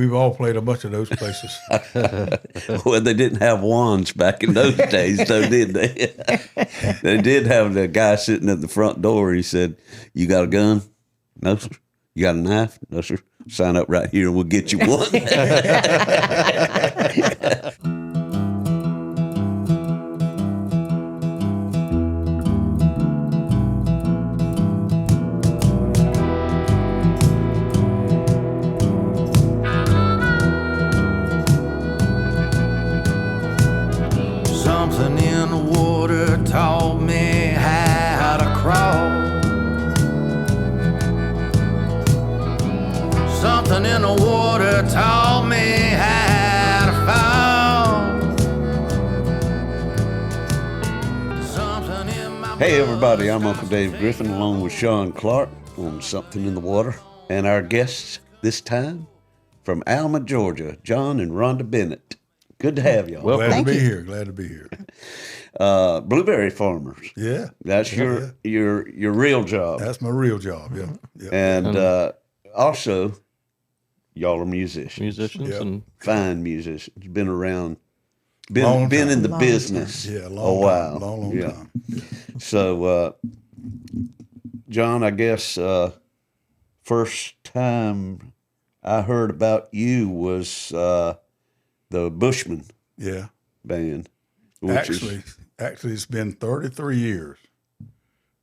we've all played a bunch of those places. Well, they didn't have wands back in those days, though, did they? They did have the guy sitting at the front door. He said, "You got a gun?" "No, sir." "You got a knife?" "No, sir." "Sign up right here and we'll get you one." Something in the water taught me how to crawl. Something in the water taught me how to fall. Something in my Hey, everybody, I'm Uncle Dave Griffin along with Sean Clark on Something in the Water. And our guests this time from Alma, Georgia, John and Rhonda Bennett. Good to have y'all. Glad Thank to be you. here. Glad to be here. Blueberry farmers. Yeah. That's Yeah, your real job. That's my real job. Yeah. Yeah. And also, y'all are musicians. Yep. And Fine musicians. Been around, Long been in time. the Long business Yeah. a Long while. time. Long Yeah. time. So, John, I guess first time I heard about you was the Bushmen Yeah. band. Which Actually, it's been 33 years.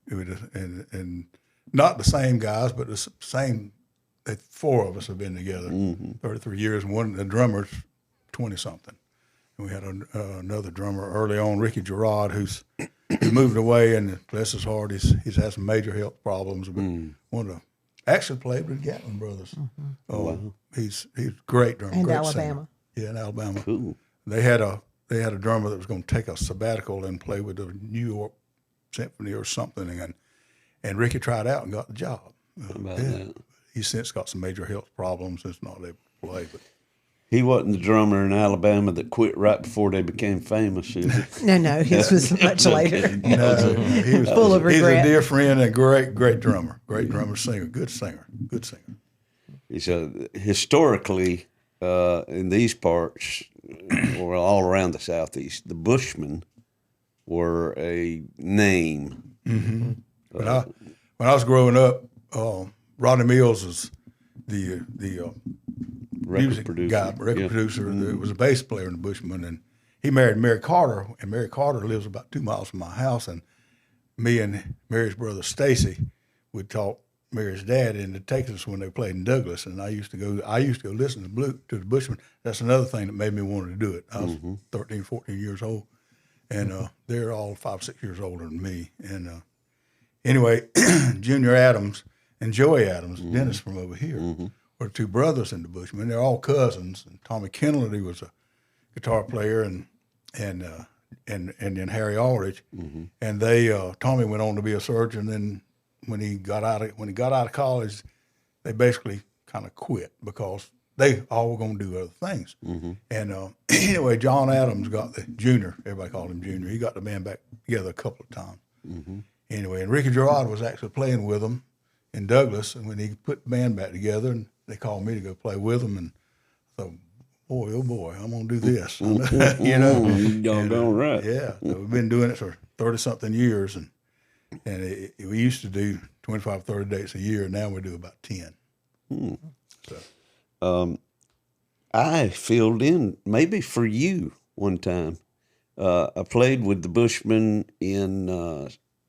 And not the same guys, but the same. Four of us have been together 33 years. And one of the drummers, 20 something. And we had another drummer early on, Ricky Gerard, who's he moved away, and bless his heart, he's had some major health problems. But one of the actually played with the Gatlin brothers. Oh, he's a great drummer, And great Alabama. singer. Yeah, in Alabama. Cool. They had a drummer that was going to take a sabbatical and play with the New York Symphony or something, and Ricky tried out and got the job. about that? He's since got some major health problems and it's not able to play. But He wasn't the drummer in Alabama that quit right before they became famous, is he? No, his was much later. no, he was Full of He's regret. a dear friend and great drummer, singer, good singer. He's historically in these parts, or all around the Southeast, the Bushmen were a name. When I was growing up, Rodney Mills was the music guy, record producer. That was a bass player in the Bushmen, and he married Mary Carter, and Mary Carter lives about 2 miles from my house. And me and Mary's brother Stacy would talk Mary's dad into Texas when they played in Douglas, and I used to go listen to the Bushmen. That's another thing that made me want to do it. I was 13, 14 years old, and they're all 5, 6 years older than me. And anyway, Junior Adams and Joey Adams, Dennis from over here, were two brothers in the Bushmen. They're all cousins. And Tommy Kennedy was a guitar player, and then Harry Aldrich, and they Tommy went on to be a surgeon. And when he got out of college, they basically kind of quit because they all were going to do other things. And anyway, John Adams got the Junior. Everybody called him Junior. He got the band back together a couple of times. Anyway, and Ricky Gerard was actually playing with them in Douglas, and when he put the band back together, and they called me to go play with them, and I thought, boy, oh boy, I'm gonna do this, you know. Doggone right. Yeah, so we've been doing it for 30-something years, and we used to do 25, 30 dates a year, and now we do about 10. So. I filled in maybe for you one time. I played with the Bushmen in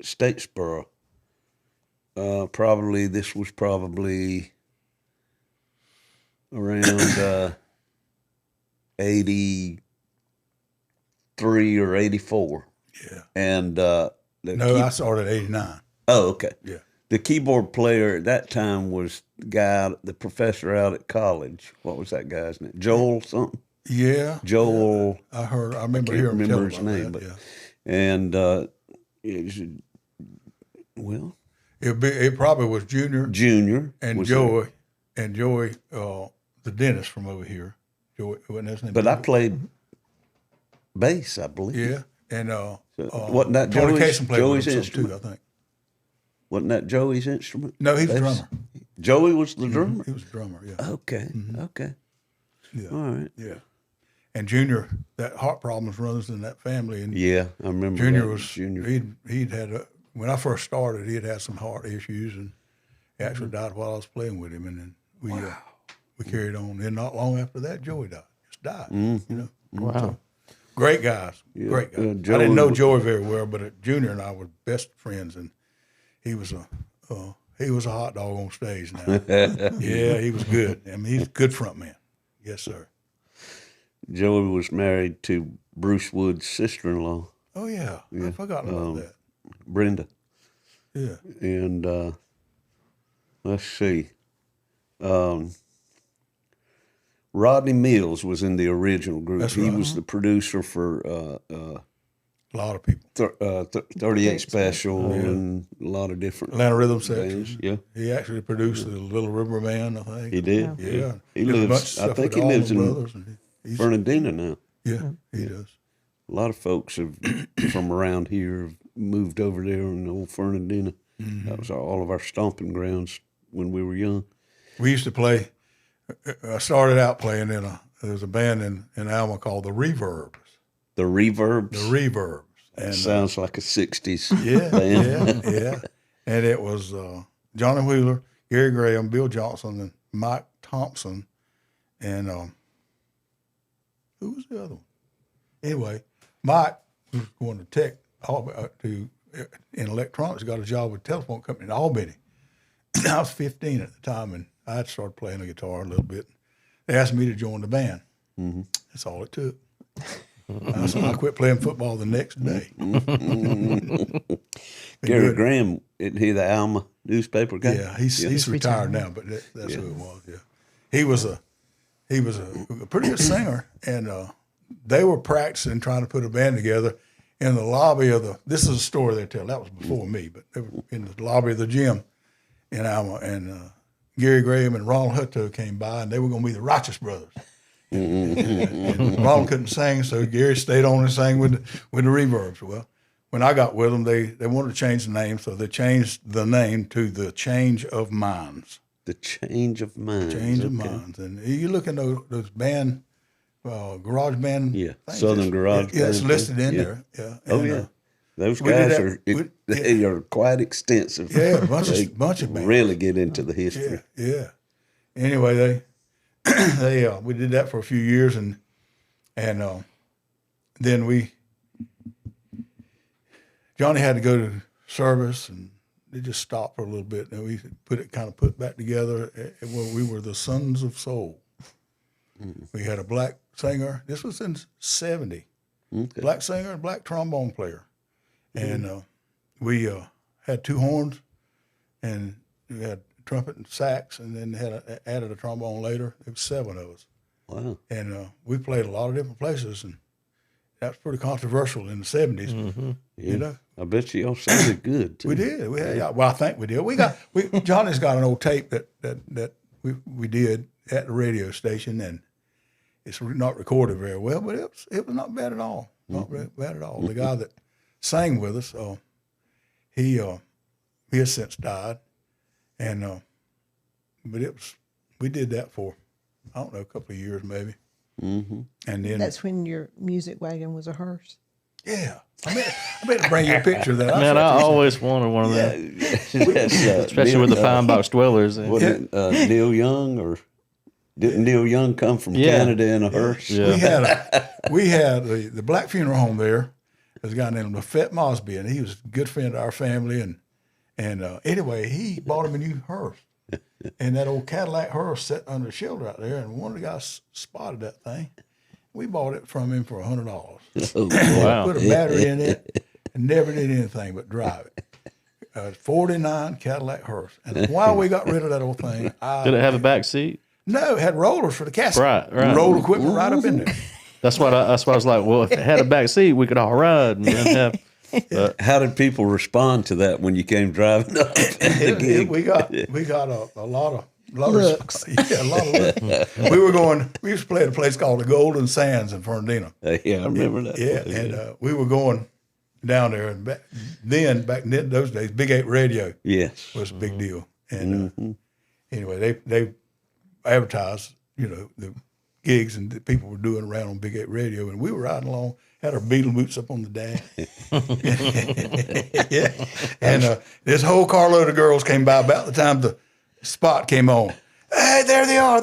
Statesboro. This was probably around 83 or 84. Yeah. And I started at 89. Oh, okay. Yeah. The keyboard player at that time was the professor out at college. What was that guy's name? Joel something? Yeah. Joel. I remember Can't hearing him tell remember his about name, that, but yeah. and It probably was Junior and was Joey, the dentist from over here. Joey, wasn't his name? But I played bass, I believe. Yeah, and wasn't that Tony Joey's Casey played with him instrument? too, I think. Wasn't that Joey's instrument? No, he was a Bass? drummer. Joey was the drummer. He was a drummer. Yeah. Okay, okay. Yeah. All right. Yeah. And Junior, that heart problems runs in that family. And Yeah, I remember Junior that. was he'd had when I first started, he had some heart issues, and he actually died while I was playing with him. And then we carried on. And not long after that, Joey died. Just died. You know. Wow. So, great guys. Great guys. I Joey didn't know Joey very well, but Junior and I were best friends, and he was a hot dog on stage now. Yeah, he was good. I mean, he's a good front man. Yes, sir. Joey was married to Bruce Wood's sister-in-law, Oh yeah, I forgot about that. Brenda. Yeah. And let's see. Rodney Mills was in the original group. That's He right. was the producer for A lot of people. 38 Special and a lot of different Atlanta Rhythm Section. bands. Yeah, He actually produced the Little River Band, I think. he did. Yeah. He Did a bunch lives, of I stuff think with he lives Allman in Brothers, and he's- Fernandina now. Yeah, he does. A lot of folks have, from around here have moved over there in old Fernandina. That was all of our stomping grounds when we were young. We used to play. I started out playing there was a band in Alma called the Reverbs. The Reverbs. The Reverbs. And Sounds like a 60s yeah, band. yeah. And it was Johnny Wheeler, Gary Graham, Bill Johnson, and Mike Thompson, and who was the other one? Anyway, Mike was going to tech in electronics. Got a job with a telephone company in Albany. I was 15 at the time, and I had started playing the guitar a little bit. They asked me to join the band. That's all it took. So I quit playing football the next day. Gary Graham, isn't he the Alma newspaper guy? Yeah, he's retired now, but that's who it was. Yeah, he was a pretty good singer, and they were practicing trying to put a band together in the lobby of the. This is a story they tell. That was before me, but they were in the lobby of the gym in Alma, and Gary Graham and Ronald Hutto came by, and they were going to be the Righteous Brothers. And Ronald couldn't sing, so Gary stayed on and sang with the Reverbs. Well, when I got with them, they wanted to change the name, so they changed the name to the Change of Minds. The Change of Minds. Change of Minds, and you look at those band, garage band. Yeah, things, Southern Garage Yeah, it's Band listed in thing. there. Yeah. Oh, And, yeah. Those we did guys that- they are quite extensive. Yeah, a bunch They of bands. really get into the history. Yeah. Anyway, we did that for a few years, and then Johnny had to go to service, and it just stopped for a little bit. And we put back together. We were the Sons of Soul. We had a black singer. This was in '70. Okay. Black singer and black trombone player, and we had two horns, and we had trumpet and sax, and then added a trombone later. There was 7 of us. Wow. And we played a lot of different places, and that was pretty controversial in the 70s. Yeah. You know, I bet you all sounded good too. we did. Well, I think we did. Johnny's got an old tape that we did at the radio station, and it's not recorded very well, but it was not bad at all. Not bad at all. The guy that sang with us, he has since died, and but we did that for I don't know, a couple of years maybe. And then That's when your music wagon was a hearse. yeah, I meant to bring you a picture of that. Man, I always wanted one of Yeah. them, Yes, especially with the pine box dwellers. Was it Neil Young, or didn't Neil Young come from Canada in a hearse? Yeah. We had the black funeral home there. There's a guy named Lafette Mosby, and he was a good friend of our family. And anyway, he bought him a new hearse. And that old Cadillac hearse sat under the shelter out there, and one of the guys spotted that thing. We bought it from him for $100. Oh, Wow. Put a battery in it, and never did anything but drive it. 49 Cadillac hearse. And while we got rid of that old thing, Did it have a back seat? no, it had rollers for the casket. Right. Roll equipment right up in there. That's why I was like, well, if it had a back seat, we could all ride and then have. How did people respond to that when you came driving up the gig? We got a lot of Looks. Yeah, a lot of looks. We used to play at a place called the Golden Sands in Fernandina. Yeah, I remember that. Yeah, and we were going down there, and back in those days, Big 8 radio Yes. was a big deal. And anyway, they advertised, the gigs and that people were doing around on Big 8 Radio, and we were riding along, had our Beatle boots up on the dash. Yeah. And this whole carload of girls came by about the time the spot came on. Hey, there they are.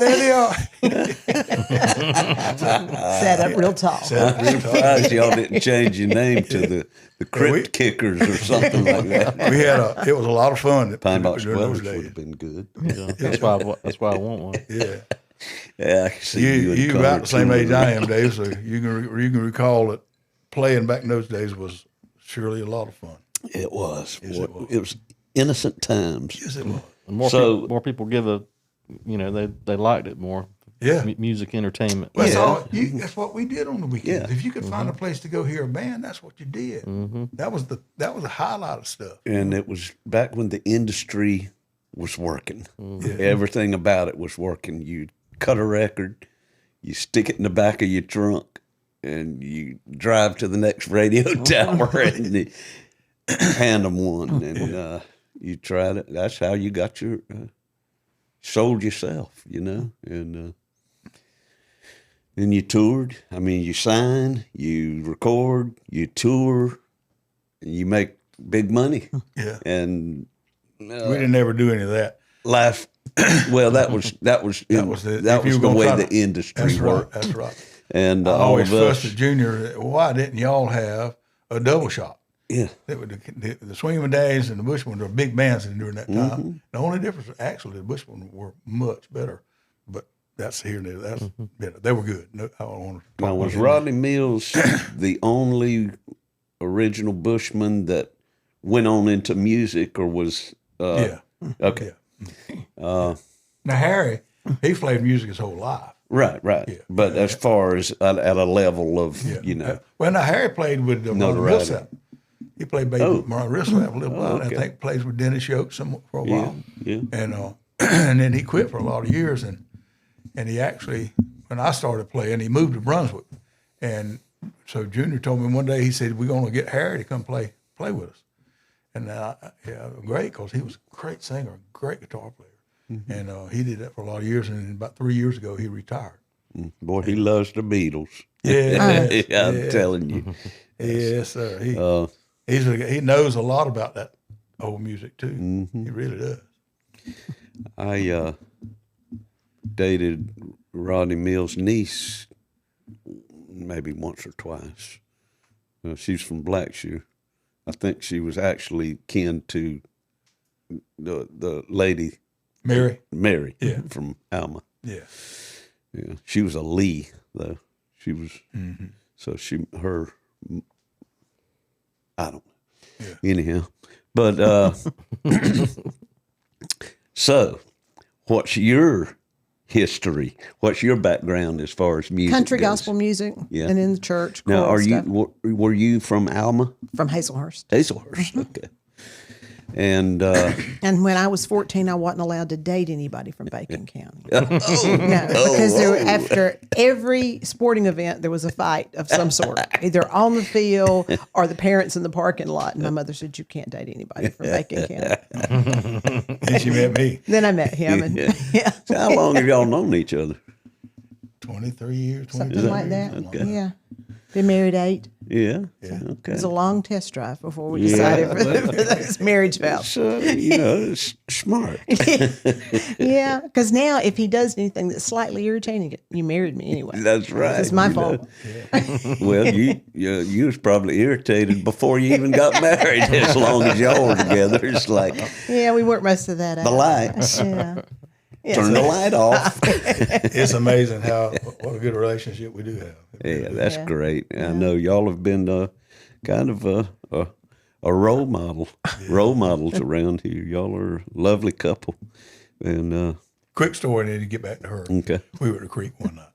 Sat up real tall. I'm surprised y'all didn't change your name to the Crypt Kickers or something like that. We had it was a lot of fun. Pine Box during those Brothers would days. have been good. Yeah, that's why I want one. Yeah. Yeah, I can see you. You about the same age I am, Dave, so you can recall that playing back in those days was surely a lot of fun. It was. Yes, it was. It was innocent times. Yes, it was. And more people give they liked it more. Yeah. Music entertainment. Well, that's what we did on the weekends. Yeah. If you could find a place to go hear a band, that's what you did. That was the highlight of stuff. And it was back when the industry was working. Yeah. Everything about it was working. You cut a record, you stick it in the back of your trunk, and you drive to the next radio tower and you hand them one. And you tried it. That's how you got your sold yourself, and you toured. I mean, you sign, you record, you tour, and you make big money. Yeah. And We didn't ever do any of that. life. Well, that was the way the industry That's right. worked. That's right. And I all always of fussed us, at Junior. Why didn't y'all have a double shot? yeah, The Swinging Days and the Bushmen were big bands during that time. The only difference, actually, the Bushmen were much better. But that's here and there. That's they were good. No, I don't want to. now was Rodney Mills the only original Bushman that went on into music, or was Yeah. okay, Now Harry, he played music his whole life. right, Yeah. but as far as at a level of Well, now Harry played with Ron Notoriety. Rissap. He played bass with Ron Rissap a little while. okay. I think plays with Dennis Yoke for a while. yeah. And and then he quit for a lot of years. And he actually, when I started playing, he moved to Brunswick. And so Junior told me one day, he said, "We're going to get Harry to come play with us." And great, because he was a great singer, great guitar player. And he did that for a lot of years. And about 3 years ago, he retired. Boy, he loves the Beatles. Yeah, I'm telling you. Yes, sir. He knows a lot about that old music too. He really does. I dated Rodney Mills' niece maybe once or twice. She's from Blackshear. I think she was actually kin to the lady Mary. Yeah, from Alma. Yeah. Yeah, she was a Lee though. She was so I don't know. Yeah. Anyhow, but so what's your history? What's your background as far as music? Country goes? gospel music, Yeah. and in the church. Now, choral are stuff. you were you from Alma? From Hazelhurst? Hazelhurst. Okay. And And when I was 14, I wasn't allowed to date anybody from Bacon County. oh, No, because after every sporting event, there was a fight of some sort, either on the field or the parents in the parking lot. And my mother said, "You can't date anybody from Bacon County." And she met me. Then I met him, and yeah, so how long have y'all known each other? 23 years. 20 something like that. Yeah, been married 8. Yeah. Yeah. Okay. It was a long test drive before we decided for those marriage vows. So it's smart. Yeah, because now if he does anything that's slightly irritating, you married me anyway. That's right. It's my you know. fault. Well, you was probably irritated before you even got married. As long as y'all were together, it's like Yeah, we worked most of that out. the lights. Yeah. Yeah, Turn the light off. It's amazing what a good relationship we do have. Yeah, that's Yeah. great. I know y'all have been kind of a role models around here. Y'all are a lovely couple. And Quick story, and then you get back to her. okay. We were at the creek one night.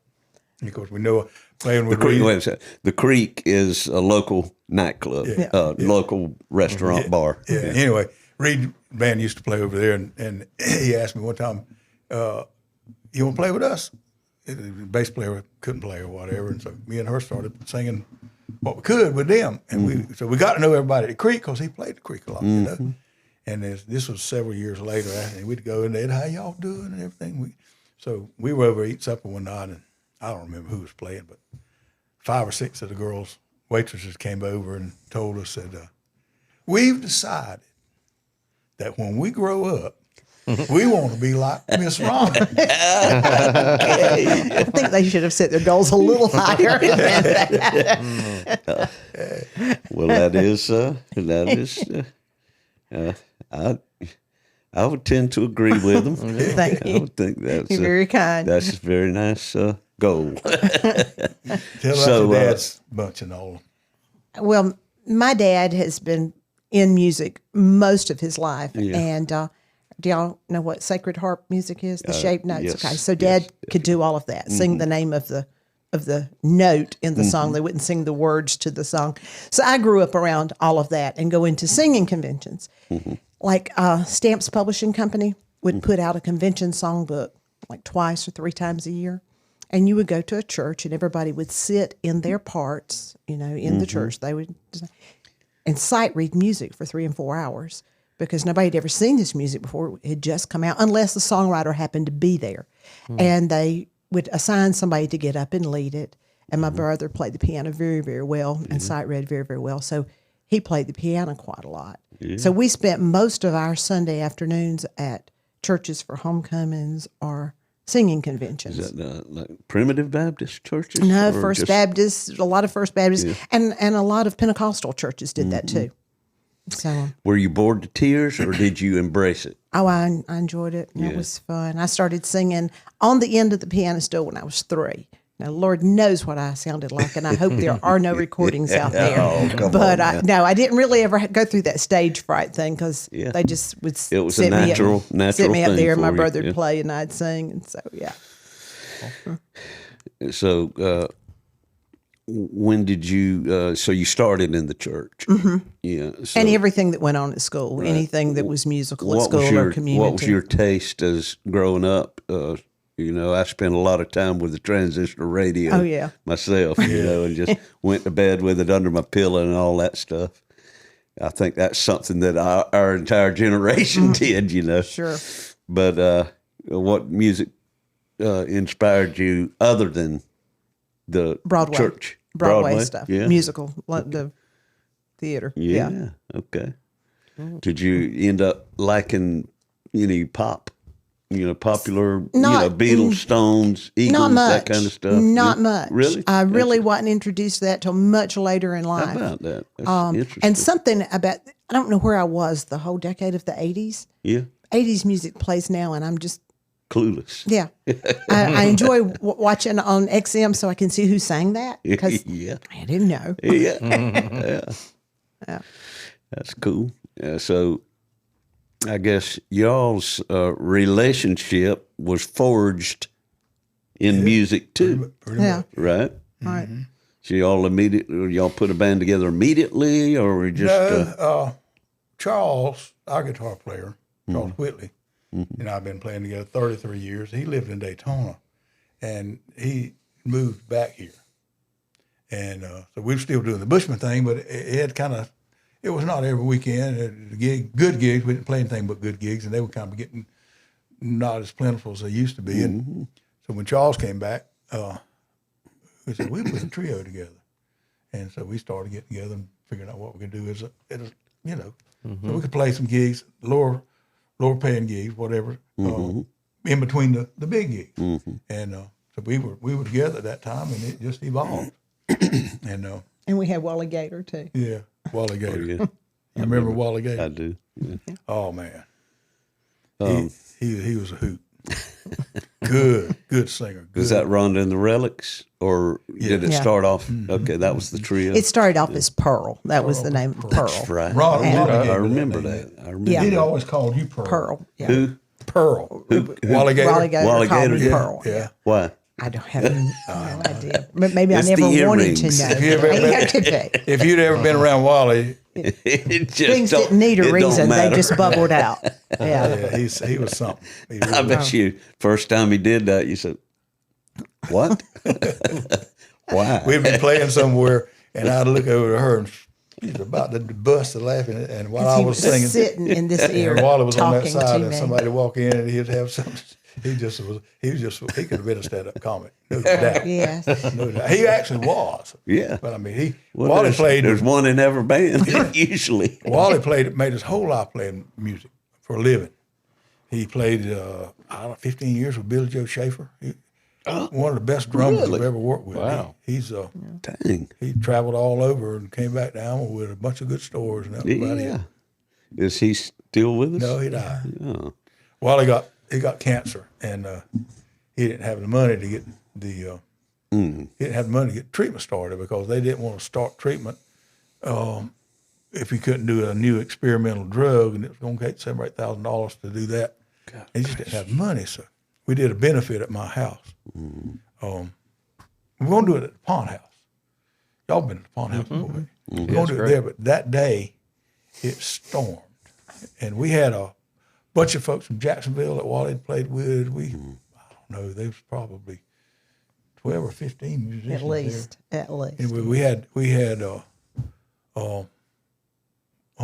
And of course, we know playing with Wait a Reed. second. The Creek is a local nightclub, local restaurant bar. Yeah. Anyway, Reed band used to play over there, and he asked me one time, "You want to play with us?" The bass player couldn't play or whatever, and so me and her started singing what we could with them, and we got to know everybody at the creek because he played the creek a lot, you know. And this was several years later, and we'd go in there, "How y'all doing?" and everything. So we were over eating supper one night, and I don't remember who was playing, but 5 or 6 of the girls, waitresses came over and told us that we've decided that when we grow up, we want to be like Miss Rhonda. I think they should have set their goals a little higher than that. Well, that is I would tend to agree with them. Thank you. I would think that's You're very kind. That's a very nice goal. Tell us So, your dad's bunch and all. Well, my dad has been in music most of his life. Yeah. And do y'all know what sacred harp music is? The shaped notes. yes, Okay. So Dad yes. could do all of that, sing the name of the note in the song. They wouldn't sing the words to the song. So I grew up around all of that and go into singing conventions. Like Stamps Publishing Company would put out a convention songbook like twice or 3 times a year. And you would go to a church and everybody would sit in their parts, in the church. They would and sight read music for 3 and 4 hours because nobody had ever seen this music before. It had just come out, unless the songwriter happened to be there. And they would assign somebody to get up and lead it. And my brother played the piano very, very well and sight read very, very well. So he played the piano quite a lot. Yeah. So we spent most of our Sunday afternoons at churches for homecomings or singing conventions. Is that like primitive Baptist churches? No, or First just- Baptist, a lot of First Baptists, and a lot of Pentecostal churches did that too. So, Were you bored to tears, or did you embrace it? I enjoyed it. It was fun. I started singing on the end of the piano stool when I was 3. Now, Lord knows what I sounded like, and I hope there are no recordings out there. But I didn't really ever go through that stage fright thing because they just would It was sit a me natural sit me up thing there, and my for you, brother yeah. would play, and I'd sing, and so So, when did you? So you started in the church, yeah. So and everything that went on at school, anything that was musical at school or community. What was your taste as growing up? I spent a lot of time with the transistor radio. Oh, yeah. Myself, and just went to bed with it under my pillow and all that stuff. I think that's something that our entire generation did. Sure. But what music inspired you other than the Broadway. church? Broadway stuff. Yeah. Musical, like the theater. Yeah. Okay. Did you end up liking any pop? Popular, Beatles, Stones, Eagles, Not much. that kind of stuff? Not much. Really? I really wasn't introduced to that till much later in life. How about that? That's interesting. And something about, I don't know where I was the whole decade of the 80s. Yeah. 80s music plays now, and I'm just, Clueless. yeah. I enjoy watching on XM so I can see who sang that because Yeah. I didn't know. Yeah. Yeah. That's cool. Yeah, so I guess y'all's relationship was forged in music too, Pretty Yeah. much. right? Right. So y'all put a band together immediately, or were you just Charles, our guitar player, Charles Whitley, and I've been playing together 33 years. He lived in Daytona, and he moved back here. And so we were still doing the Bushmen thing, but it had kind of, it was not every weekend. Good gigs, we didn't play anything but good gigs, and they were kind of getting not as plentiful as they used to be. And so when Charles came back, we said, we put a trio together. And so we started getting together and figuring out what we could do so we could play some gigs, lower paying gigs, whatever, in between the big gigs. And so we were together at that time, and it just evolved. And we had Wally Gator too. Yeah, Wally Gator. yeah. You remember Wally Gator? I do. Yeah. Oh man, he was a hoot. Good singer. Good. Was that Rhonda and the Relics, or did it Yeah. start off? Okay, that was the trio. It started off as Pearl. That was the name of Pearl. That's right. Ronald gave I her remember name. that. I remember. Yeah. He'd always called you Pearl. Pearl. Yeah. Who? Pearl. Wally Gator. Wally Gator Wally called Gator, me yeah. Pearl. Yeah. Why? I don't have no idea. Maybe It's I never the wanted to earrings. know. If you ever Yeah, been- could be. If you'd ever been around Wally, It just Things don't- didn't need it a don't reason. They matter. just bubbled out. Yeah. yeah, he was something. He I really bet you first time he did that, you said, "What? Why?" We'd be playing somewhere, and I'd look over at her, and she's about to bust laughing. And while I He was was singing, sitting in this ear and Wally was on that talking side, to and me. somebody walk in, and he'd have something. He could have been a stand-up comic. No doubt. Yes. No doubt. He actually was. Yeah. But I mean, Well, there's one in every band, usually. Wally made his whole life playing music for a living. He played, 15 years with Billy Joe Schaefer. One of the best drummers I've ever worked with. Wow. He's Dang. he traveled all over and came back to Alma with a bunch of good stories and everybody. Yeah. Is he still with us? No, he died. Yeah. Wally got cancer, and he didn't have the money to get he didn't have the money to get treatment started because they didn't want to start treatment if he couldn't do a new experimental drug, and it was going to take $7,000 or $8,000 to do that. He just didn't have the money, so we did a benefit at my house. We're going to do it at the Pond House. Y'all been at the Pond House before. We're going to do it there, but that day it stormed, and we had a bunch of folks from Jacksonville that Wally had played with. I don't know, there was probably 12 or 15 musicians At least. And we had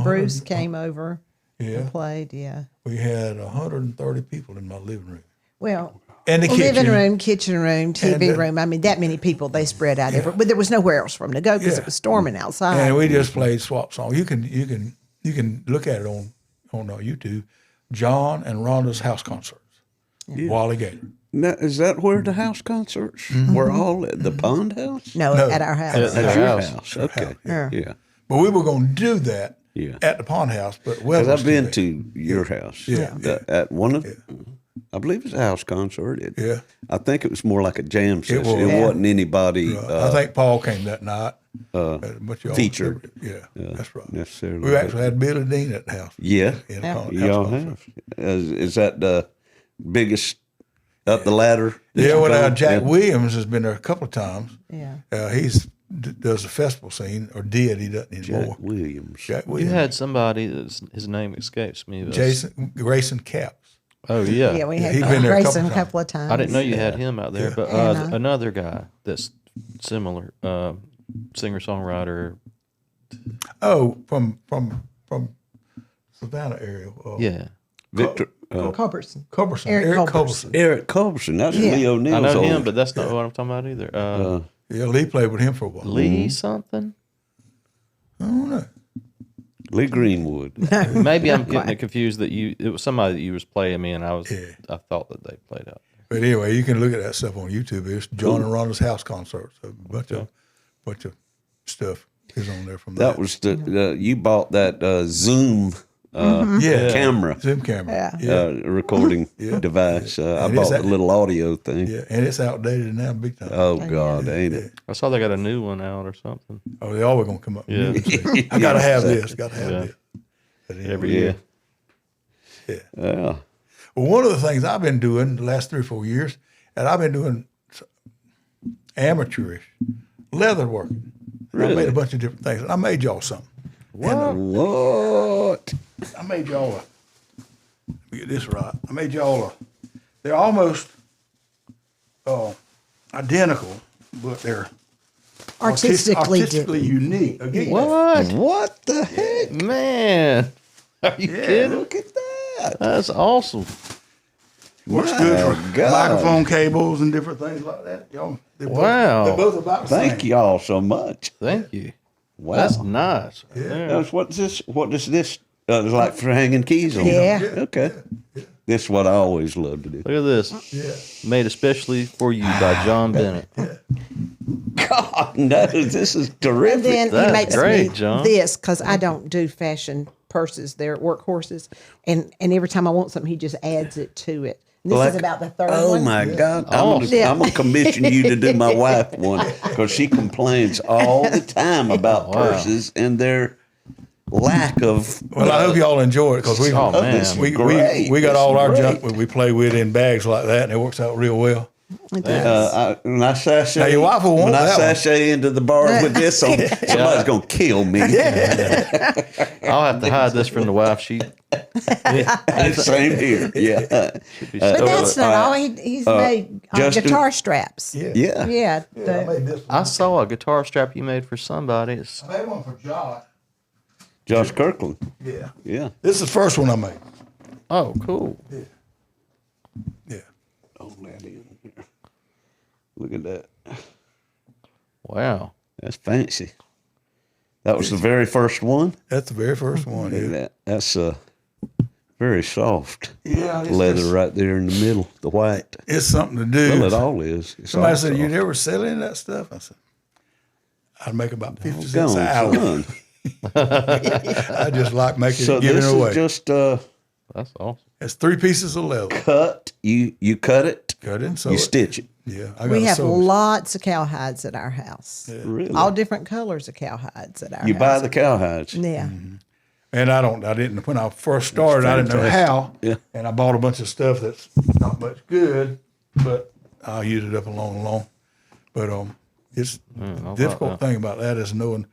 Bruce came over Yeah. and played, yeah. we had 130 people in my living room. Well, And the living kitchen. room, kitchen room, TV And, room. I mean, that many people, they spread out everywhere. But there was nowhere else for them to go because Yeah. it was storming outside. And we just played swap songs. You can look at it on YouTube. John and Rhonda's house concerts. Wally Gator. Now, is that where the house concerts were all at the Pond House? no, No. at our house. At your house. house. Okay. Yeah. Yeah. But we were going to do that Yeah. at the Pond House. But Because weather I've been was to your house. Yeah. At one of, I believe it's a house concert. Yeah. I think it was more like a jam session. It, was. Yeah. wasn't anybody I think Paul came that night. But y'all featured. Yeah, that's right. necessarily. We actually had Billy Dean at the house. Yeah. In Yeah. a house Y'all concert. have. Is that the biggest up the ladder? that Yeah, you well, go? Jack Yeah. Williams has been there a couple of times. Yeah. Does the festival scene, or did, he doesn't anymore. Jack Williams. Jack You Williams. had somebody that's his name escapes me. but- Grayson Caps. Oh yeah. Yeah, we Yeah, had he'd been there a Grayson couple a couple of times. I didn't know you had him out there, but Anna. another guy that's similar, singer-songwriter. Oh, from Savannah area. Yeah. Victor. Culbertson. Culberson. Eric Eric Culberson. Culberson. Eric Culberson. That's Yeah. Leo Neal's I know him, old- but that's not what I'm talking about either. Yeah, Lee played with him for a while. Lee something? I don't know. Lee Greenwood. Maybe I'm getting it confused that it was somebody that you was playing me, and I thought that they played out. But anyway, you can look at that stuff on YouTube. It's John and Rhonda's house concerts. A bunch of stuff is on there from that. That was the you bought that Zoom Yeah. camera. Zoom camera. Yeah. Recording device. I And bought it's the that- little audio thing. Yeah, and it's outdated now, big time. Oh God, ain't it? I saw they got a new one out or something Oh, they always gonna come up. with Yeah. new stuff. I gotta have this. Gotta have Yeah. this. But anyway, every Yeah. year. Yeah. Well, one of the things I've been doing the last 3 or 4 years, and I've been doing amateurish leather working. And I made a bunch of different things. And I made y'all something. What? I made y'all let me get this right. I made y'all they're almost identical, but they're artistically unique. Again, What the heck? Man, are you kidding? Look at that. That's awesome. works good for God. microphone cables and different things like that. Y'all, Wow. they're both about the Thank same. y'all so much. Thank you. Wow. That's nice. Yeah. That's what this? What is this? It's like for hanging keys on. Yeah. Okay. This is what I always love to do. Look at this. Yeah. Made especially for you by John Bennett. God, no, this is terrific. And then That's he makes great, me John. this because I don't do fashion purses. They're workhorses. And every time I want something, he just adds it to it. And this is about the third Oh one. my God! Yeah. I'm gonna commission you to do my wife one because she complains all the time about purses and their lack of. Well, I hope y'all enjoy it because Oh, man. we got all our junk we play with in bags like that, and it works out real well. It does. When I sashay, Now, your wife will want when I that one. sashay into the bar with this on, somebody's gonna kill me. I'll have to hide this from the wife. She Same here. Yeah, be But so- that's not all. He's made Justin- guitar straps. Yeah. yeah. Yeah. I made this one. I saw a guitar strap you made for somebody. It's, I made one for Josh. Josh Kirkland. Yeah. Yeah. This is the first one I made. oh, cool. Yeah. all that in here. Look at that. Wow. That's fancy. That was the very first one? That's the very first one. Look at Yeah. that. That's very soft. Yeah, it's Leather just- right there in the middle, the white. It's something to do. Well, it all is. It's Somebody all said, "You soft. never sell any of that stuff?" I said, "I'd make about 50 cents Gone, an hour." son. I just like making So it, giving this it is away. just That's awesome. It's 3 pieces of leather. cut. You cut it. Cut it and sew You it. stitch it. Yeah, I got We a have sew. lots of cowhides at our house. Really? All different colors of cowhides at our You house. buy the cowhides. Yeah. And I didn't, when I first started, I didn't know fantastic. how. Yeah. And I bought a bunch of stuff that's not much good, but I'll use it up along. But it's the difficult thing about that is knowing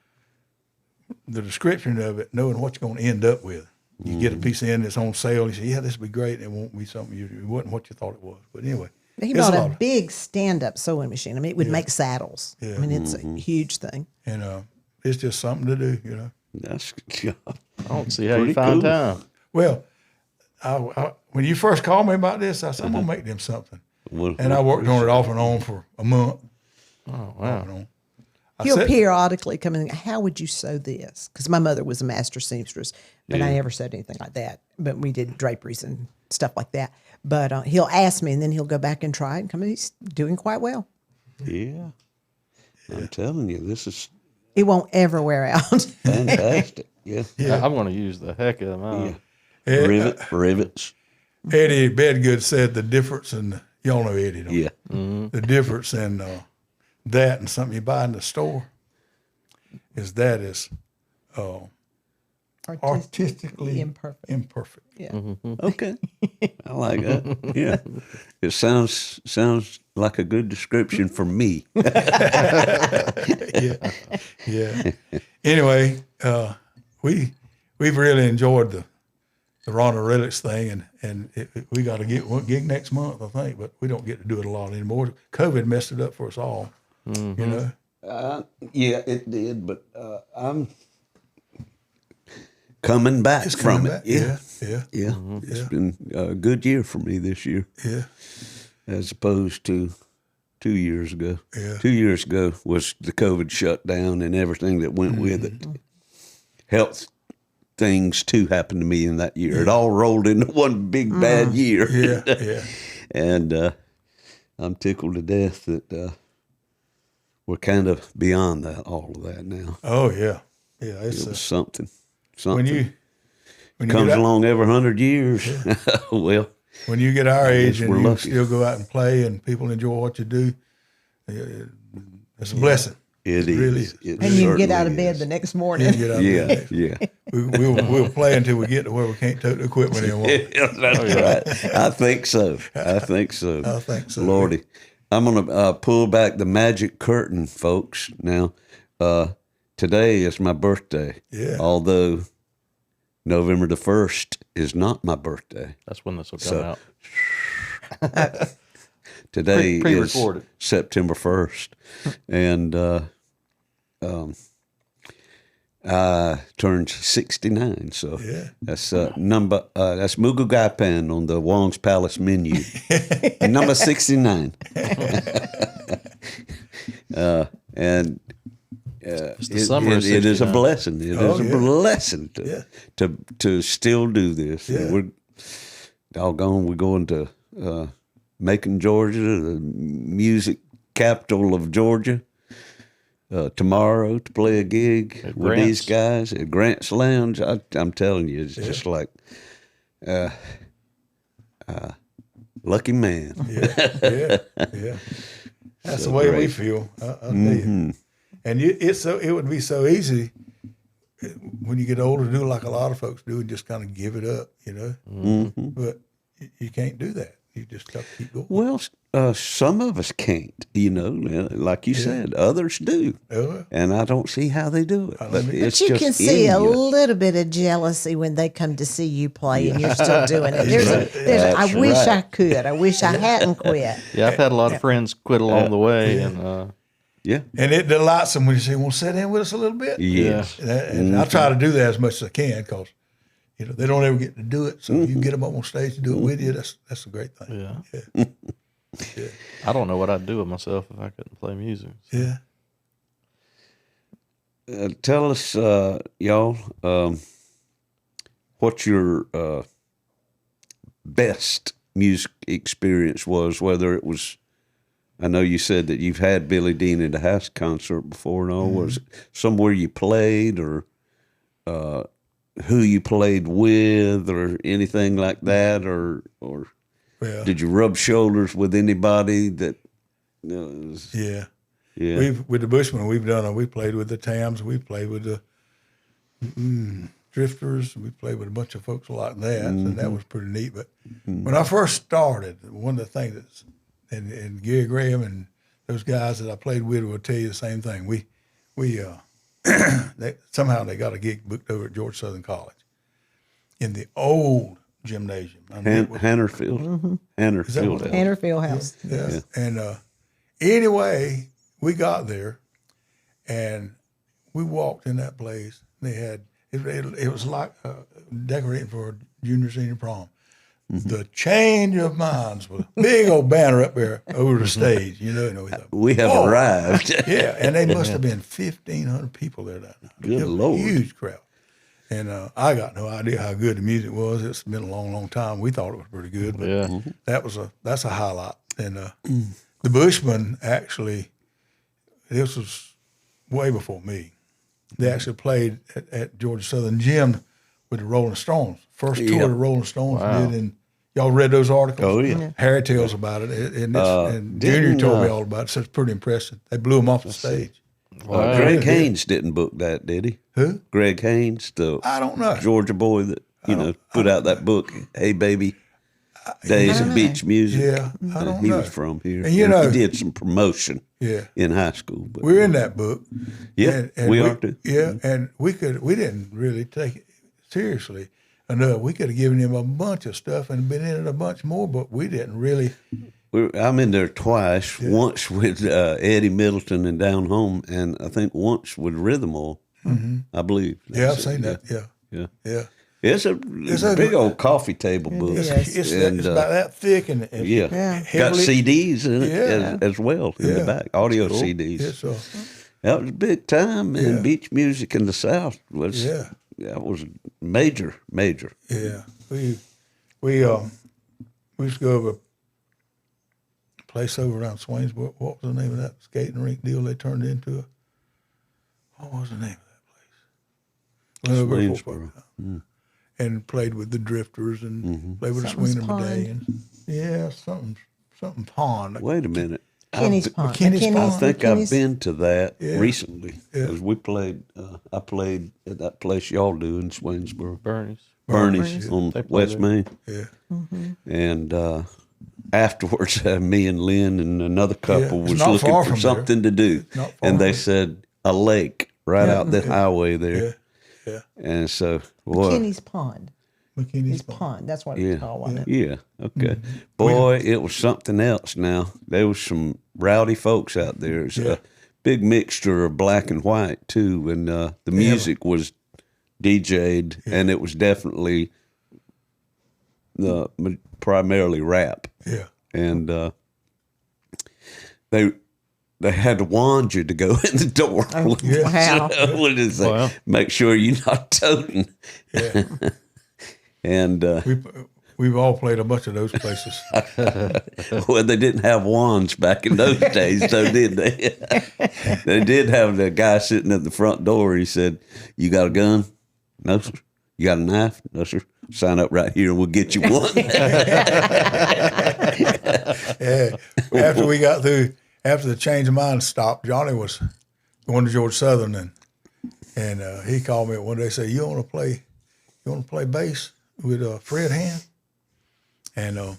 the description of it, knowing what you're going to end up with. You get a piece in that's on sale, you say, yeah, this will be great. It won't be something, it wasn't what you thought it was. But anyway. He it's bought a a lot. big stand-up sewing machine. I mean, it would make saddles. Yeah. I mean, it's a huge thing. And it's just something to do, you know. That's I don't see how Pretty you find cool. time. Well, I when you first called me about this, I said, I'm going to make them something. Well, And I worked on it off and on for a month. Oh, Off wow. and on. He'll said- periodically come in, how would you sew this? Because my mother was a master seamstress, but I never sewed anything like that. But we did draperies and stuff like that. But he'll ask me, and then he'll go back and try it and come in. He's doing quite well. yeah. I'm telling you, this is It won't ever wear out. fantastic. Yeah. I'm going to use the heck out of mine. Rivets. Eddie Bedgood said the difference in, y'all know Eddie, don't you? Yeah. The difference in that and something you buy in the store is artistically Imperfect. Yeah. Okay. I like that. Yeah. It sounds like a good description for me. Yeah. Anyway, we've really enjoyed the Rhonda Relics thing, and we got to get one gig next month, I think, but we don't get to do it a lot anymore. COVID messed it up for us all, you know. Yeah, it did, but I'm coming back from coming it. back. Yeah. Yeah. It's been a good year for me this year, Yeah. as opposed to 2 years ago. Yeah. 2 years ago was the COVID shutdown and everything that went with it. Health things too happened to me in that year. It all rolled into one big bad year. Yeah. And I'm tickled to death that we're kind of beyond all of that now. Oh, yeah. Yeah. It was something. When you Comes get out, along every 100 years. Well, when you get our age and we're you lucky. still go out and play and people enjoy what you do, it's a blessing. it really is. is. It And you can get out certainly of bed is. the next You morning. get out Yeah, there. yeah. We'll play until we get to where we can't tote the equipment anymore. That's right. I think so. I think so. Lordy. I'm going to pull back the magic curtain, folks. Now, today is my birthday. Yeah. Although November the 1st is not my birthday. That's when this will come So- out. Today is Pre-recorded. September 1st. And I turned 69. So Yeah. that's that's Mugu Gaipan on the Wong's Palace menu. Number 69. And the summer of it is a 69. blessing. It is a yeah. blessing Yeah. to still do this. Yeah. We're doggone. We're going to Macon, Georgia, the music capital of Georgia, tomorrow to play a gig At with these Grant's. guys at Grant's Lounge. I'm telling you, it's just like lucky man. Yeah. That's the way we great. feel. I'll tell you. And it would be so easy when you get older to do like a lot of folks do and just kind of give it up, you know. But you can't do that. You just got to keep going. Well, some of us can't, like you said. Others do, and I don't see how they do it. But it's But you just can see in a you. little bit of jealousy when they come to see you play and you're still doing it. I That's wish I right. could. I wish I hadn't quit. Yeah, I've had a lot of friends quit along the way, and Yeah. And it delights them when you say, well, sit in with us a little bit. Yes. And I try to do that as much as I can because, they don't ever get to do it. So you can get them up on stage to do it with you. That's a great thing. yeah. Yeah. I don't know what I'd do with myself if I couldn't play music. Yeah. Tell us, y'all, what your best music experience was, whether it was, I know you said that you've had Billy Dean at a house concert before and all. Was it somewhere you played or who you played with or anything like that? Or Well, did you rub shoulders with anybody that yeah. Yeah. With the Bushmen, we played with the Tams, we played with the Drifters, we played with a bunch of folks like that, and that was pretty neat. But when I first started, one of the things that's, and Gary Graham and those guys that I played with will tell you the same thing. Somehow they got a gig booked over at Georgia Southern College in the old gymnasium. Hannerfield. Hannerfield. Hannerfield House. Yeah. And anyway, we got there, and we walked in that place. They had it was like decorating for a junior senior prom. The change of minds was a big old banner up there over the stage. We thought, We have arrived. yeah, and they must have been 1,500 people there that night. Good It was a Lord. huge crowd. And I got no idea how good the music was. It's been a long, long time. We thought it was pretty good, but Yeah. that's a highlight. And the Bushmen actually, this was way before me. They actually played at Georgia Southern Gym with the Rolling Stones. First tour Yeah. the Rolling Stones did, and y'all read those articles? Oh, yeah. Harry tells about it, and Junior told me all about it. So it's pretty impressive. They blew them off the stage. Wow. Greg Haynes didn't book that, did he? Who? Greg Haynes, the I don't know. Georgia boy that put out that book, Hey Baby, Days of Beach Music. Yeah, I don't he know. was from here. And he did some promotion Yeah. in high school. But We're in that book. Yeah, and we are too. Yeah, and we didn't really take it seriously enough. We could have given him a bunch of stuff and been in it a bunch more, but we didn't really. I'm in there twice. Once with Eddie Middleton and Down Home, and I think once with Rhythm Oil. I believe. Yeah, I've That's seen it. that. Yeah, Yeah. yeah. It's a big old coffee table book. is. It's And, about that thick and Yeah. Yeah. Got heavily- CDs in it Yeah. as well in the Yeah. back, audio Cool. CDs. It's That was a big time, and Yeah. beach music in the South was Yeah. that was major. yeah. We used to go over a place over around Swainsboro. What was the name of that skating rink deal they turned into? What was the name of that place? Swainsboro. And played with the Drifters and played with the Something's Swinging Pond. Medallions. Yeah, something pond. Wait a minute. Kenny's Pond. McKinney's Pond. I think I've McKinney's- been to that Yeah. recently Yeah. because we played. I played at that place y'all do in Swainsboro, Bernie's. Bernie's on They play West there. Main, Yeah. and afterwards, me and Lynn and another couple it's was not looking far for from something to do, Not far and they from- said a lake right out the highway there, Yeah. Yeah. and so boy, Kenny's Pond. McKinney's His Pond. That's what it's called, wasn't it? Yeah. Okay. Boy, it was something else now. There was some rowdy folks out there. It's a big mixture of black and white, too. And the music was DJ'd, and it was definitely primarily rap. Yeah. And they had to wand you to go in the door. Wow. What did it say? Wow. Make sure you're not toting. Yeah. And We've all played a bunch of those places. well, they didn't have wands back in those days, though, did they? They did have the guy sitting at the front door. He said, "You got a gun? No, sir. You got a knife? No, sir. Sign up right here and we'll get you one." Yeah. After we got through, after the change of mind stopped, Johnny was going to Georgia Southern, and he called me one day and said, "You want to play bass with Fred Hand?" And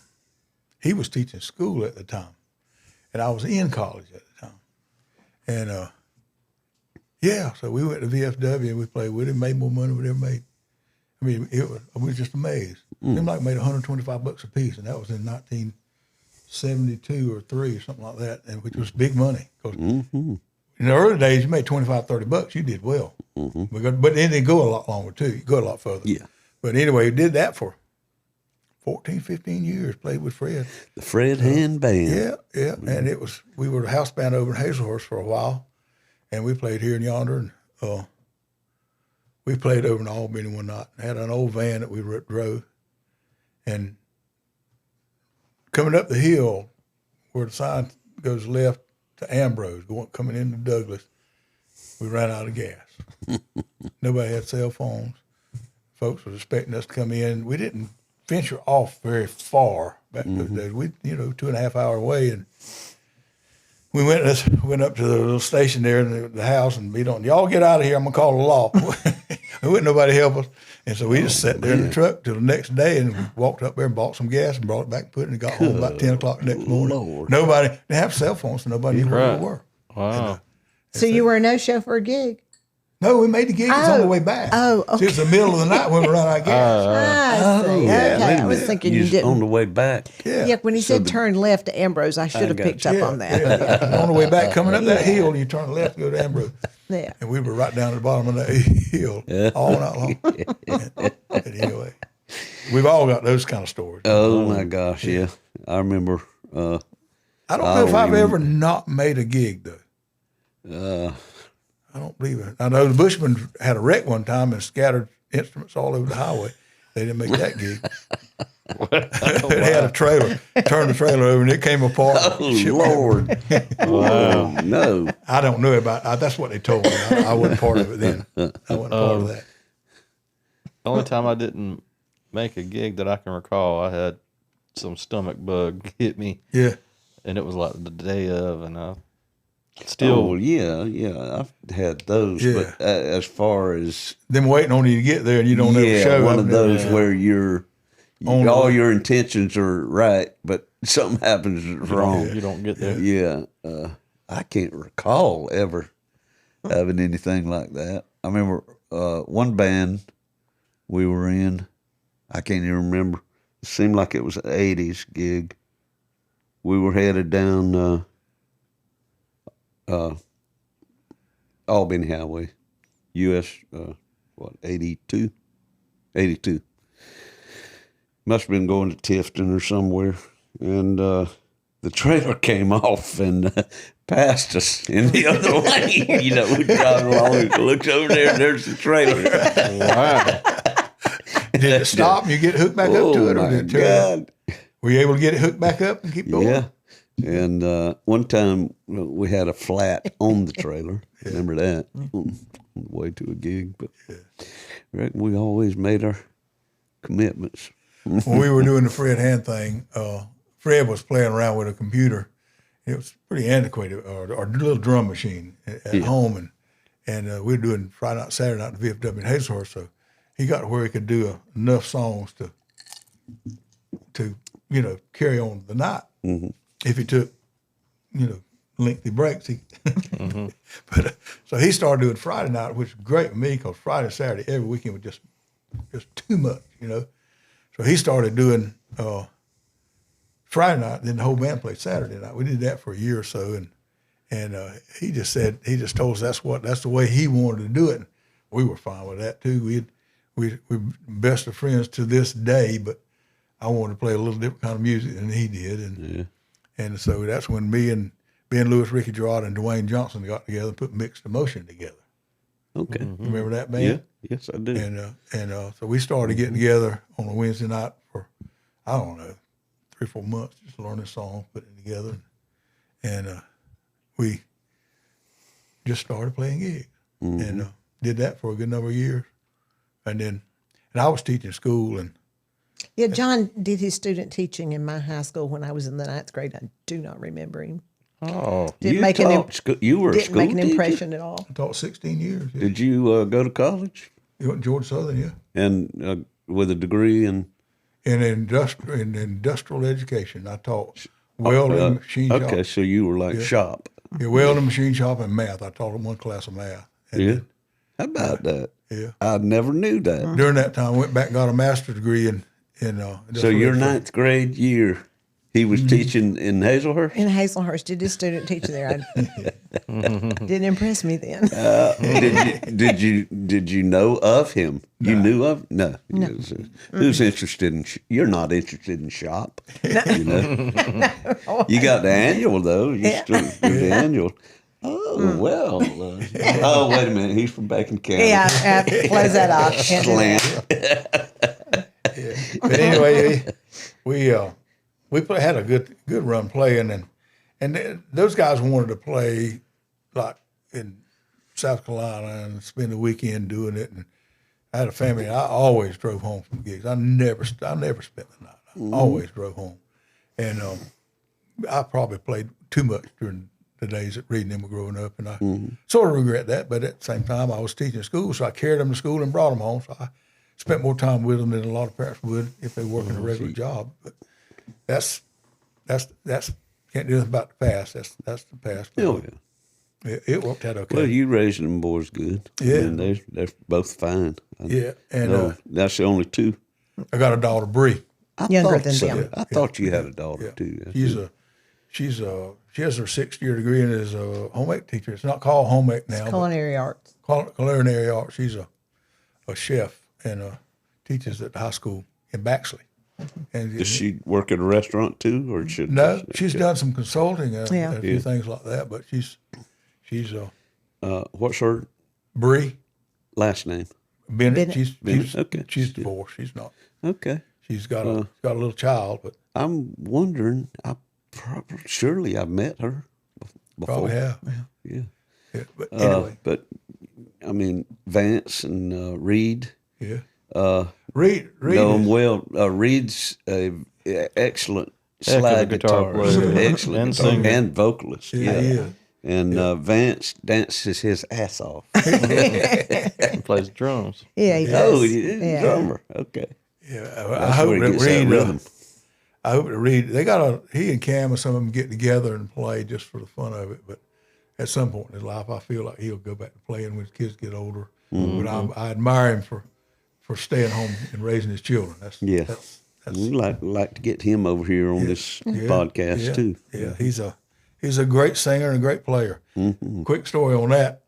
he was teaching school at the time, and I was in college at the time. And yeah, so we went to VFW and we played with him, made more money than we ever made. I mean, we were just amazed. Seemed like we made $125 a piece, and that was in 1972 or 3 or something like that, and which was big money. 'Cause in the early days, you made $25-$30, you did well. But it didn't go a lot longer too. You go a lot further. Yeah. But anyway, we did that for 14, 15 years, played with Fred. The Fred Hand Band. Yeah, yeah. And we were the house band over in Hazelhurst for a while, and we played here and yonder, and we played over in Albany one night. Had an old van that we drove, and coming up the hill where the sign goes left to Ambrose, coming into Douglas, we ran out of gas. Nobody had cell phones. Folks was expecting us to come in. We didn't venture off very far back in those days. We, 2.5 hours away, and we went up to the little station there in the house and beat on. Y'all get out of here! I'm gonna call the law. There wouldn't nobody help us, and so we just sat there in the truck till the next day, and we walked up there and bought some gas and brought it back and put it, and got home about 10 o'clock the next morning. Lord. Nobody, they have cell phones, so nobody knew where we were. Wow. So you were a no-show for a gig? No, we made the gig. It was on the way back. Oh, okay. See, it was the middle of the night when we ran out of gas. I see. Okay, I was thinking you was didn't. on the way back. Yeah, when he said turn left to Ambrose, I should have picked up on that. Yeah. On the way back, coming up that hill, and you turn left to go to Ambrose. Yeah. And we were right down at the bottom of that hill all night long. But anyway, we've all got those kind of stories. Oh my gosh, yeah. I remember. I don't know if I've ever not made a gig though. I don't believe it. I know the Bushmen had a wreck one time and scattered instruments all over the highway. They didn't make that gig. They had a trailer, turned the trailer over, and it came apart. Oh Lord! Wow, no. I don't know about. That's what they told me. I wasn't part of it then. I wasn't part of that. The only time I didn't make a gig that I can recall, I had some stomach bug hit me. Yeah. And it was like the day of, and I still. Oh, yeah. I've had those, but as far as them waiting on you to get there and you don't ever show one up. of those where all your intentions are right, but something happens wrong. You don't get there. Yeah. I can't recall ever having anything like that. I remember one band we were in, I can't even remember. It seemed like it was an 80s gig. We were headed down Albany Highway, US, 82? 82. Must have been going to Tifton or somewhere. And the trailer came off and passed us in the other lane. We're driving along, looks over there, and there's the trailer. Wow. Did it stop and you get hooked back up to it? Or did it turn? Were you able to get it hooked back up and keep going? Yeah. And one time we had a flat on the trailer. Remember that? On the way to a gig. But I reckon we always made our commitments. When we were doing the Fred Hand thing, Fred was playing around with a computer. It was pretty antiquated, or a little drum machine at home. And we were doing Friday night, Saturday night at the VFW in Hazelhurst. So he got to where he could do enough songs to carry on the night. Mm-hmm. If he took, lengthy breaks. But so he started doing Friday night, which was great with me because Friday and Saturday every weekend was just too much, So he started doing Friday night, then the whole band played Saturday night. We did that for a year or so, and he just told us that's the way he wanted to do it. And we were fine with that too. We're best of friends to this day, but I wanted to play a little different kind of music than he did, and so that's when me and Ben Lewis, Ricky Gerard, and Dwayne Johnson got together and put Mixed Emotion together. Okay. You remember that band? Yeah. Yes, I do. And so we started getting together on a Wednesday night for, I don't know, 3 or 4 months, just learning songs, putting it together. And we just started playing gigs and did that for a good number of years. And I was teaching school and. Yeah, John did his student teaching in my high school when I was in the 9th grade. I do not remember him. Oh, you were a didn't school make an teacher? impression at all. I taught 16 years. Yeah. Did you go to college? You went to Georgia Southern, yeah. And with a degree in? In industrial education. I taught welding, machine shop. Okay, so you were like shop. Yeah, welding, machine shop, and math. I taught them one class of math. And How about that? Yeah. I never knew that. During that time, I went back and got a master's degree in So your 9th grade year, He was teaching in Hazelhurst. In Hazelhurst, did his student teacher there. Didn't impress me then. Did you know of him? You knew of? No. Who's interested in? You're not interested in shop. You know. You got the annual though. You still do the annual. Oh well. Oh wait a minute. He's from Bacon County. Yeah, close that off. Can't do that. Yeah. But anyway, we had a good run playing, and those guys wanted to play like in South Carolina and spend the weekend doing it. And I had a family. And I always drove home from gigs. I never spent the night. I always drove home, and I probably played too much during the days that Reed and them were growing up, and I sort of regret that. But at the same time, I was teaching school, so I carried them to school and brought them home. So I spent more time with them than a lot of parents would if they work in a regular job. But that's can't do anything about the past. That's the past. Oh, yeah. It worked out okay. Well, you raising them boys good. Yeah. I mean, they're both fine. Yeah, and that's the only two. I got a daughter, Bree. Younger than them. I thought you had a daughter too. She has her 6th year degree and is a home ec teacher. It's not called home ec now. Culinary arts. Culinary arts. She's a chef and teaches at the high school in Baxley. And Does she work at a restaurant too, or should? No, she's done some consulting and a few Yeah. things like that. But she's What's her Bree last name? Bennett. Bennett, okay. She's divorced. She's not. Okay. She's got a little child, but I'm wondering. Surely I've met her before. probably have. Yeah. Yeah. But anyway, But I mean, Vance and Reed. yeah. Reed Reed know him is- well. Reed's a excellent Heck of a slide guitar guitarist, player. excellent And guitar singer. and vocalist. Yeah, he is. And Vance dances his ass off. He plays drums. Yeah, he does. Oh, he is Yeah. a drummer. Okay. Yeah, I That's hope where he that gets that Reed. rhythm. I hope that Reed. They got he and Cam and some of them get together and play just for the fun of it. But at some point in his life, I feel like he'll go back to playing when his kids get older. Mm-hmm. But I admire him for staying home and raising his children. That's We'd like to get him over here on this podcast yeah, too. Yeah, he's a great singer and a great player. Quick story on that.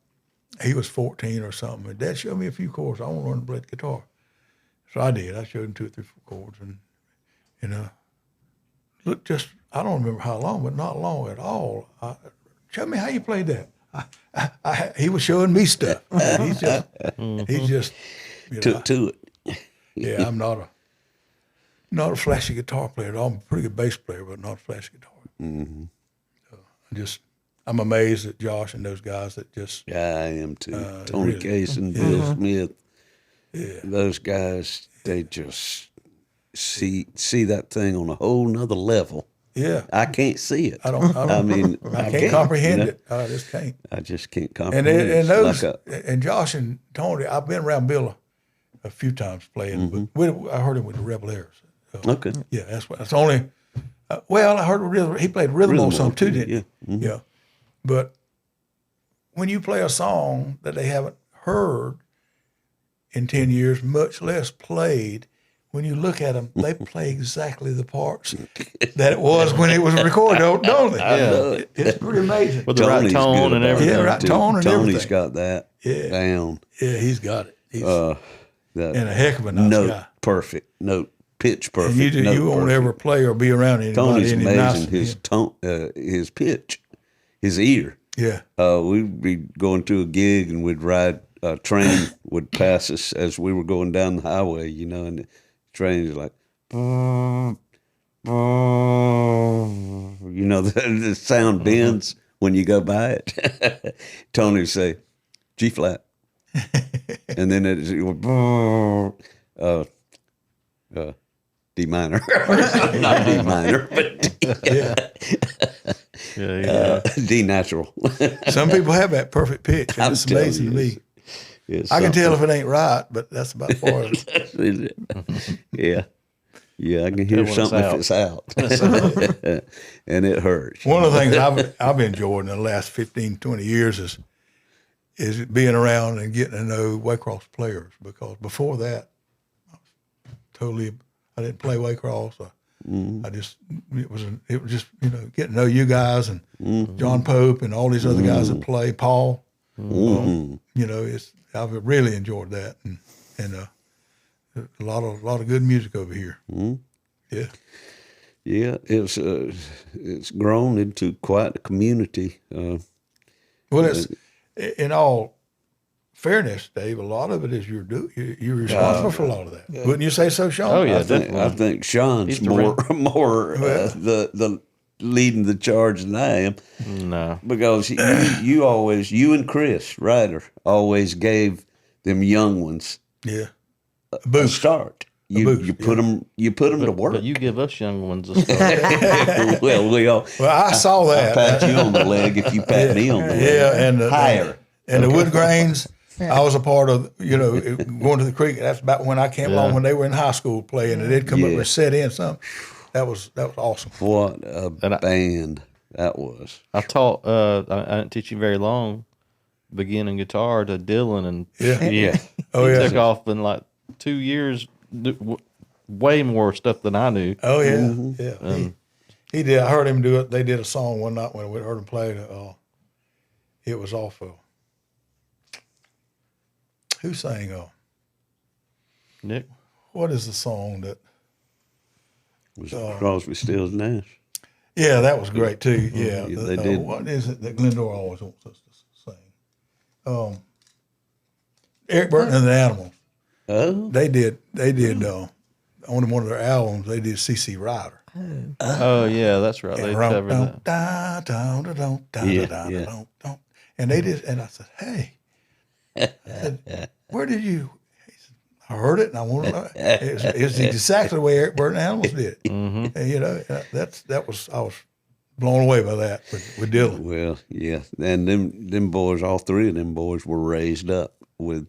He was 14 or something, and Dad showed me a few chords. I want to learn to play the guitar. So I did. I showed him 2 or 3 chords, and look, just I don't remember how long, but not long at all. Show me how you played that. He was showing me stuff. He's just Took to it. yeah. I'm not a flashy guitar player. I'm a pretty good bass player, but not a flashy guitar. Mm-hmm. I'm amazed at Josh and those guys that just Yeah, I am too. Tony really. Case and Bill Smith. Yeah. Those guys, they just see that thing on a whole nother level. yeah. I can't see it. I don't. I mean, I can't comprehend you know? it. I just can't. I just can't And comprehend it. and It's those like and Josh and Tony, I've been around Bill a few times playing, but I heard him with the Rebel Airs. okay. Yeah, that's the only. Well, I heard he played rhythm on some too, didn't he? Yeah. Yeah. But when you play a song that they haven't heard in 10 years, much less played, when you look at them, they play exactly the parts that it was when it was recorded, don't they? Yeah. It's pretty amazing. With the right Tony's tone good and about everything. Yeah, that, right too. tone and Tony's everything. got that down. Yeah, he's got it. He's That and a heck of a nice note guy. perfect, note pitch perfect. And you note won't perfect. ever play or be around anybody Tony's any amazing. nicer than His him. tone, his pitch, his ear. Yeah. We'd be going to a gig and we'd ride. A train would pass us as we were going down the highway, and the train's like, the sound bends when you go by it. Tony would say, G flat, and then it would D minor, not D minor, but D natural. Some people have that perfect pitch, and I'm it's telling amazing to you, me. It's I can tell if something. it ain't right, but that's about as far as Yeah. Yeah, I can hear when it's something if it's out. And it hurts. one of the things I've enjoyed in the last 15, 20 years is being around and getting to know Waycross players, because before that, I didn't play Waycross. I just it was just getting to know you guys and John Pope and all these other guys that play, Paul. I've really enjoyed that, and a lot of good music over here. Yeah. Yeah, it's grown into quite a community. Well, it's in all fairness, Dave. A lot of it is you're responsible for a lot of that. Wouldn't you say so, Sean? Oh yeah, I think Sean's more the leading the charge than I am. No, because you and Chris Ryder always gave them young ones a start. You put them to work. But you give us young ones a start. Well, I saw that. I'll pat you on the leg if you pat me on the leg. Yeah, and higher. And the wood grains. I was a part of, going to the creek. That's about when I came along when they were in high school playing, and they'd come up and set in something. That was awesome. What a band that was. I taught. I didn't teach you very long. Beginning guitar to Dylan, and he took off in like 2 years. Way more stuff than I knew. Oh yeah, he did. I heard him do it. They did a song one night when we heard him play. It was off of. Who sang? Nick. What is the song that? Was Crosby, Stills, Nash? Yeah, that was great too. Yeah, they did. What is it that Glendora always wants us to sing? Eric Burton and the Animals. Oh, They did on one of their albums. They did C.C. Rider. Oh yeah, that's right. They covered that. And they did. And I said, "Hey," where did you? He said, I heard it, and I want to know. It's exactly the way Eric Burton and Animals did it. And, I was blown away by that with Dylan. well, yeah, and them boys, all three of them boys were raised up with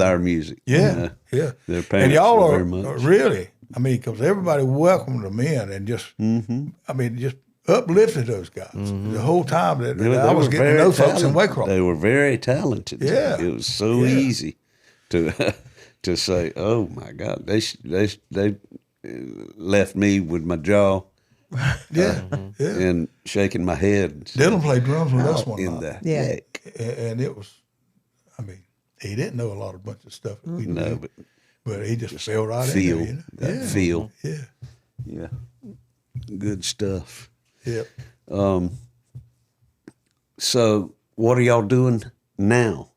our music. Yeah. Their parents And y'all were are very much. really, because everybody welcomed them in and just, just uplifted those guys the whole time that I was getting to know folks in Waycross. They were very talented. Yeah. It was so easy to say, "Oh my God, they left me with my jaw." And shaking my head. Dylan played drums with us one in night. the heck. And it was, he didn't know a lot of bunch of stuff that we knew, but he just fell right in there. Feel. Yeah. Good stuff. Yep. So what are y'all doing now,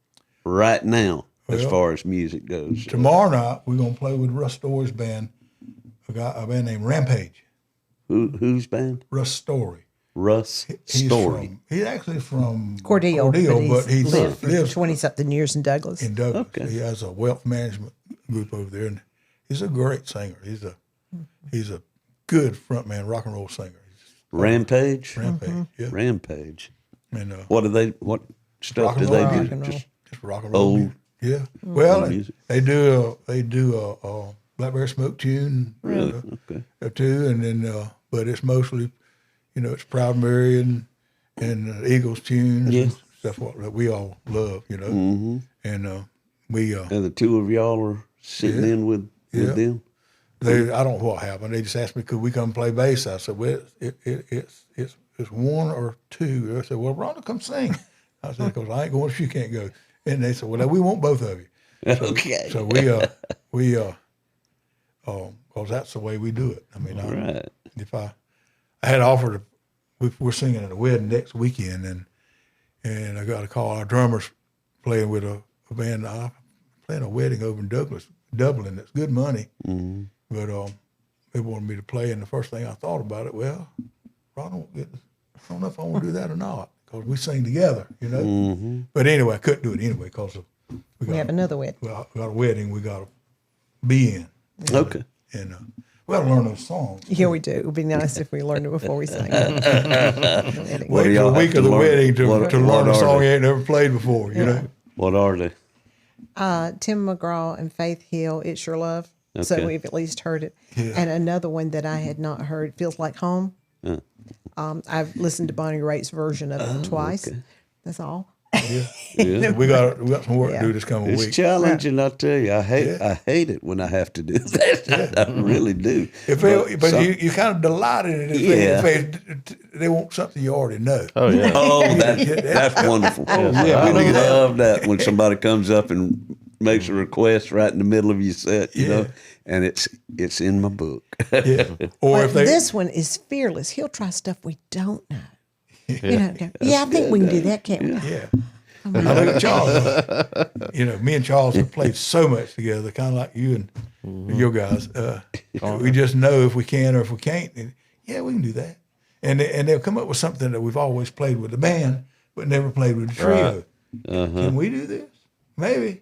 right now, as Well, far as music goes? Tomorrow night, we're going to play with Russ Story's band, a band named Rampage. Whose band? Russ Story. Russ Story. He's actually from Cordele, but he lived lives 20-something years in Douglas. Okay. He has a wealth management group over there, and he's a great singer. He's a good frontman, rock and roll singer. Rampage. Yeah. Rampage. And What stuff do they do? just rock and roll. old- music. Yeah. Well, music. they do a Blackberry Smoke tune. Really? Okay. Too, and then but it's mostly, it's Proud Mary and Eagles tunes and stuff that we all love, and we And the two of y'all are sitting in with them? I don't know what happened. They just asked me, could we come play bass? I said, well, it's one or two. I said, well, Rhonda, come sing. I said, because I ain't going if you can't go. And they said, well, we want both of you. So, Okay. So because that's the way we do it. Right. If I had offered, we're singing at a wedding next weekend, and I got a call. Our drummer's playing with a band. I'm playing a wedding over in Dublin. It's good money, but they wanted me to play. And the first thing I thought about it, well, I don't know if I want to do that or not because we sing together, But anyway, I couldn't do it anyway because We have another wedding. we got a wedding we got to be in. Okay. And we got to learn those songs. Yeah, we do. It would be nice if we learned it before we sang. What Wait do till y'all the have week to of the learn? wedding to What learn a are song they? you ain't never played before, What are they? Tim McGraw and Faith Hill, It's Your Love. So Okay. we've at least heard it. Yeah. And another one that I had not heard, Feels Like Home. I've listened to Bonnie Raitt's version of it twice. Okay. That's all. Yeah. We got some work to do this coming It's week. challenging, I tell you. I hate it when I have to do that. I really do. You kind of delight in it if they want something you already know. Oh yeah. Oh, that's wonderful. I love that when somebody comes up and makes a request right in the middle of your set, you know, and it's in my book. Or if this one is fearless. He'll try stuff we don't know. You know, I think we can do that, can't we? Yeah. I look at Charles. Me and Charles have played so much together, kind of like you and your guys. We just know if we can or if we can't. And we can do that. And they'll come up with something that we've always played with the band, but never played with the trio. Right. Can we do this? Maybe.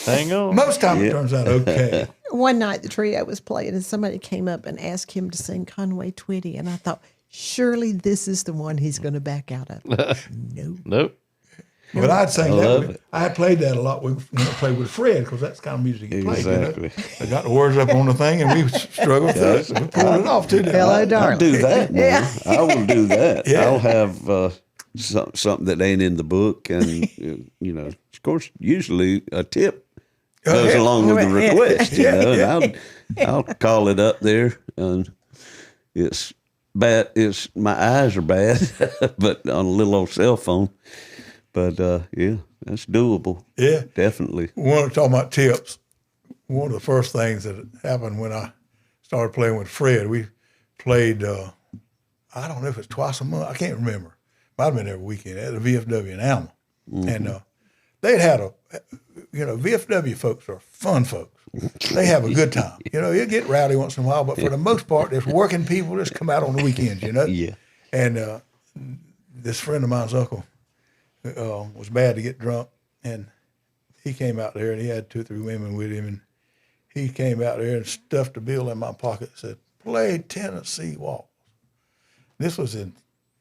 Hang on. Most time it turns out okay. One night the trio was playing and somebody came up and asked him to sing Conway Twitty, and I thought, surely this is the one he's going to back out of. Nope. But I'd sang that. I had played that a lot when I played with Fred, because that's the kind of music he played. Exactly. I got the words up on the thing, and we struggled through it. We pulled it off too. Hello, darling. I'll do that, man. I will do that. I'll have something that ain't in the book, and of course, usually a tip goes along with the request. And I'll call it up there, and it's bad. My eyes are bad, but on a little old cell phone. But that's doable. Yeah, definitely. We want to talk about tips. One of the first things that happened when I started playing with Fred, we played. I don't know if it's twice a month. I can't remember. Might have been every weekend at the VFW in Alma, and they'd had VFW folks are fun folks. They have a good time. You get rowdy once in a while, but for the most part, there's working people just come out on the weekends. Yeah. And this friend of mine's uncle was bad to get drunk, and he came out there, and he had 2 or 3 women with him, and he came out there and stuffed a bill in my pocket and said, "Play Tennessee Waltz." This was in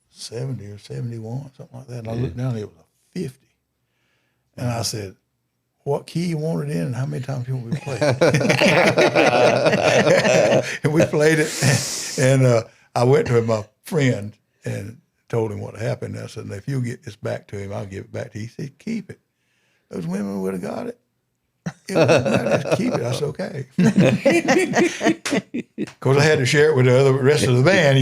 70 or 71, something like that. And I looked down, it was a 50. And I said, "What key you want it in, and how many times you want me to play it?" And we played it, and I went to my friend and told him what happened. I said, "If you get this back to him, I'll give it back to you." He said, "Keep it." Those women would have got it. Just keep it. I said, "Okay." Of course, I had to share it with the rest of the band,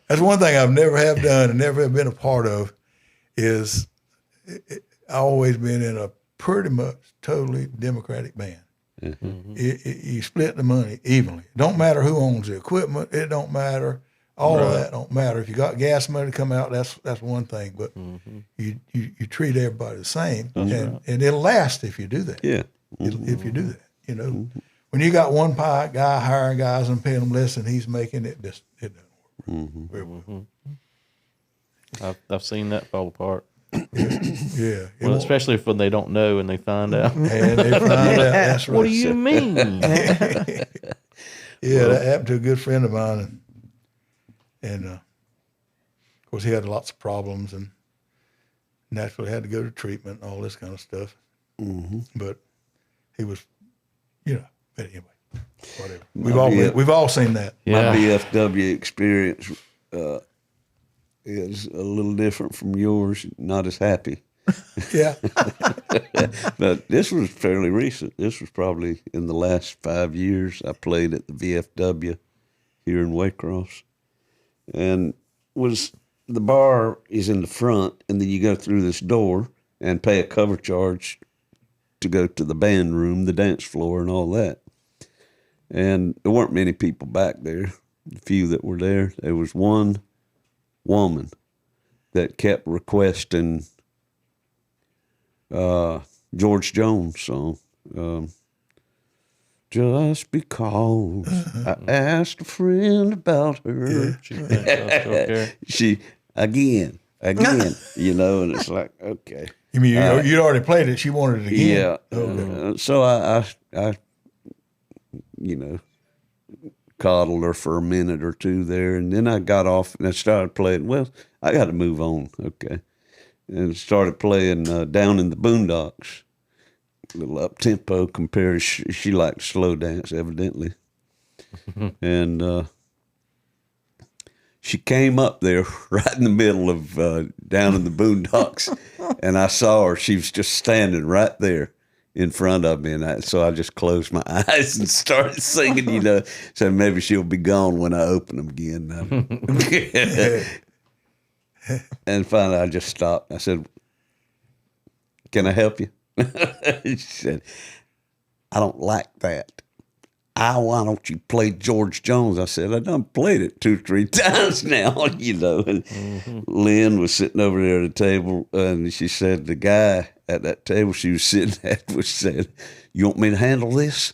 That's one thing I've never have done and never have been a part of is I've always been in a pretty much totally Democratic band. Mm-hmm. You split the money evenly. It don't matter who owns the equipment. It don't matter. All of that don't matter. If you got gas money to come out, that's one thing. But you treat everybody the same, and it'll last if you do that. Yeah, if you do that, when you got one guy hiring guys and paying them less than he's making, it doesn't work very well. I've seen that fall apart. Yeah. Well, especially when they don't know and they find out. And they find out. That's right. What do you mean? That happened to a good friend of mine, and of course he had lots of problems and naturally had to go to treatment and all this kind of stuff. Mm-hmm. But he was, but anyway, whatever. We've all seen that. Yeah. My VFW experience is a little different from yours. Not as happy. Yeah. But this was fairly recent. This was probably in the last 5 years. I played at the VFW here in Waycross, and the bar is in the front, and then you go through this door and pay a cover charge to go to the band room, the dance floor, and all that. And there weren't many people back there. The few that were there, there was one woman that kept requesting George Jones' song. Just because I asked a friend about her. She again, and it's like, okay. You mean you'd already played it? She wanted it again. Yeah. Okay. So I coddled her for a minute or two there, and then I got off and I started playing. Well, I got to move on, okay, and started playing Down in the Boondocks, a little up tempo compared. She liked slow dance, evidently, and she came up there right in the middle of down in the boondocks, and I saw her. She was just standing right there in front of me, and so I just closed my eyes and started singing. You know, so maybe she'll be gone when I open them again. And finally, I just stopped. I said, "Can I help you?" She said, "I don't like that. Why don't you play George Jones?" I said, "I done played it 2 or 3 times now," you know. And Lynn was sitting over there at a table, and she said, the guy at that table she was sitting at was said, "You want me to handle this?"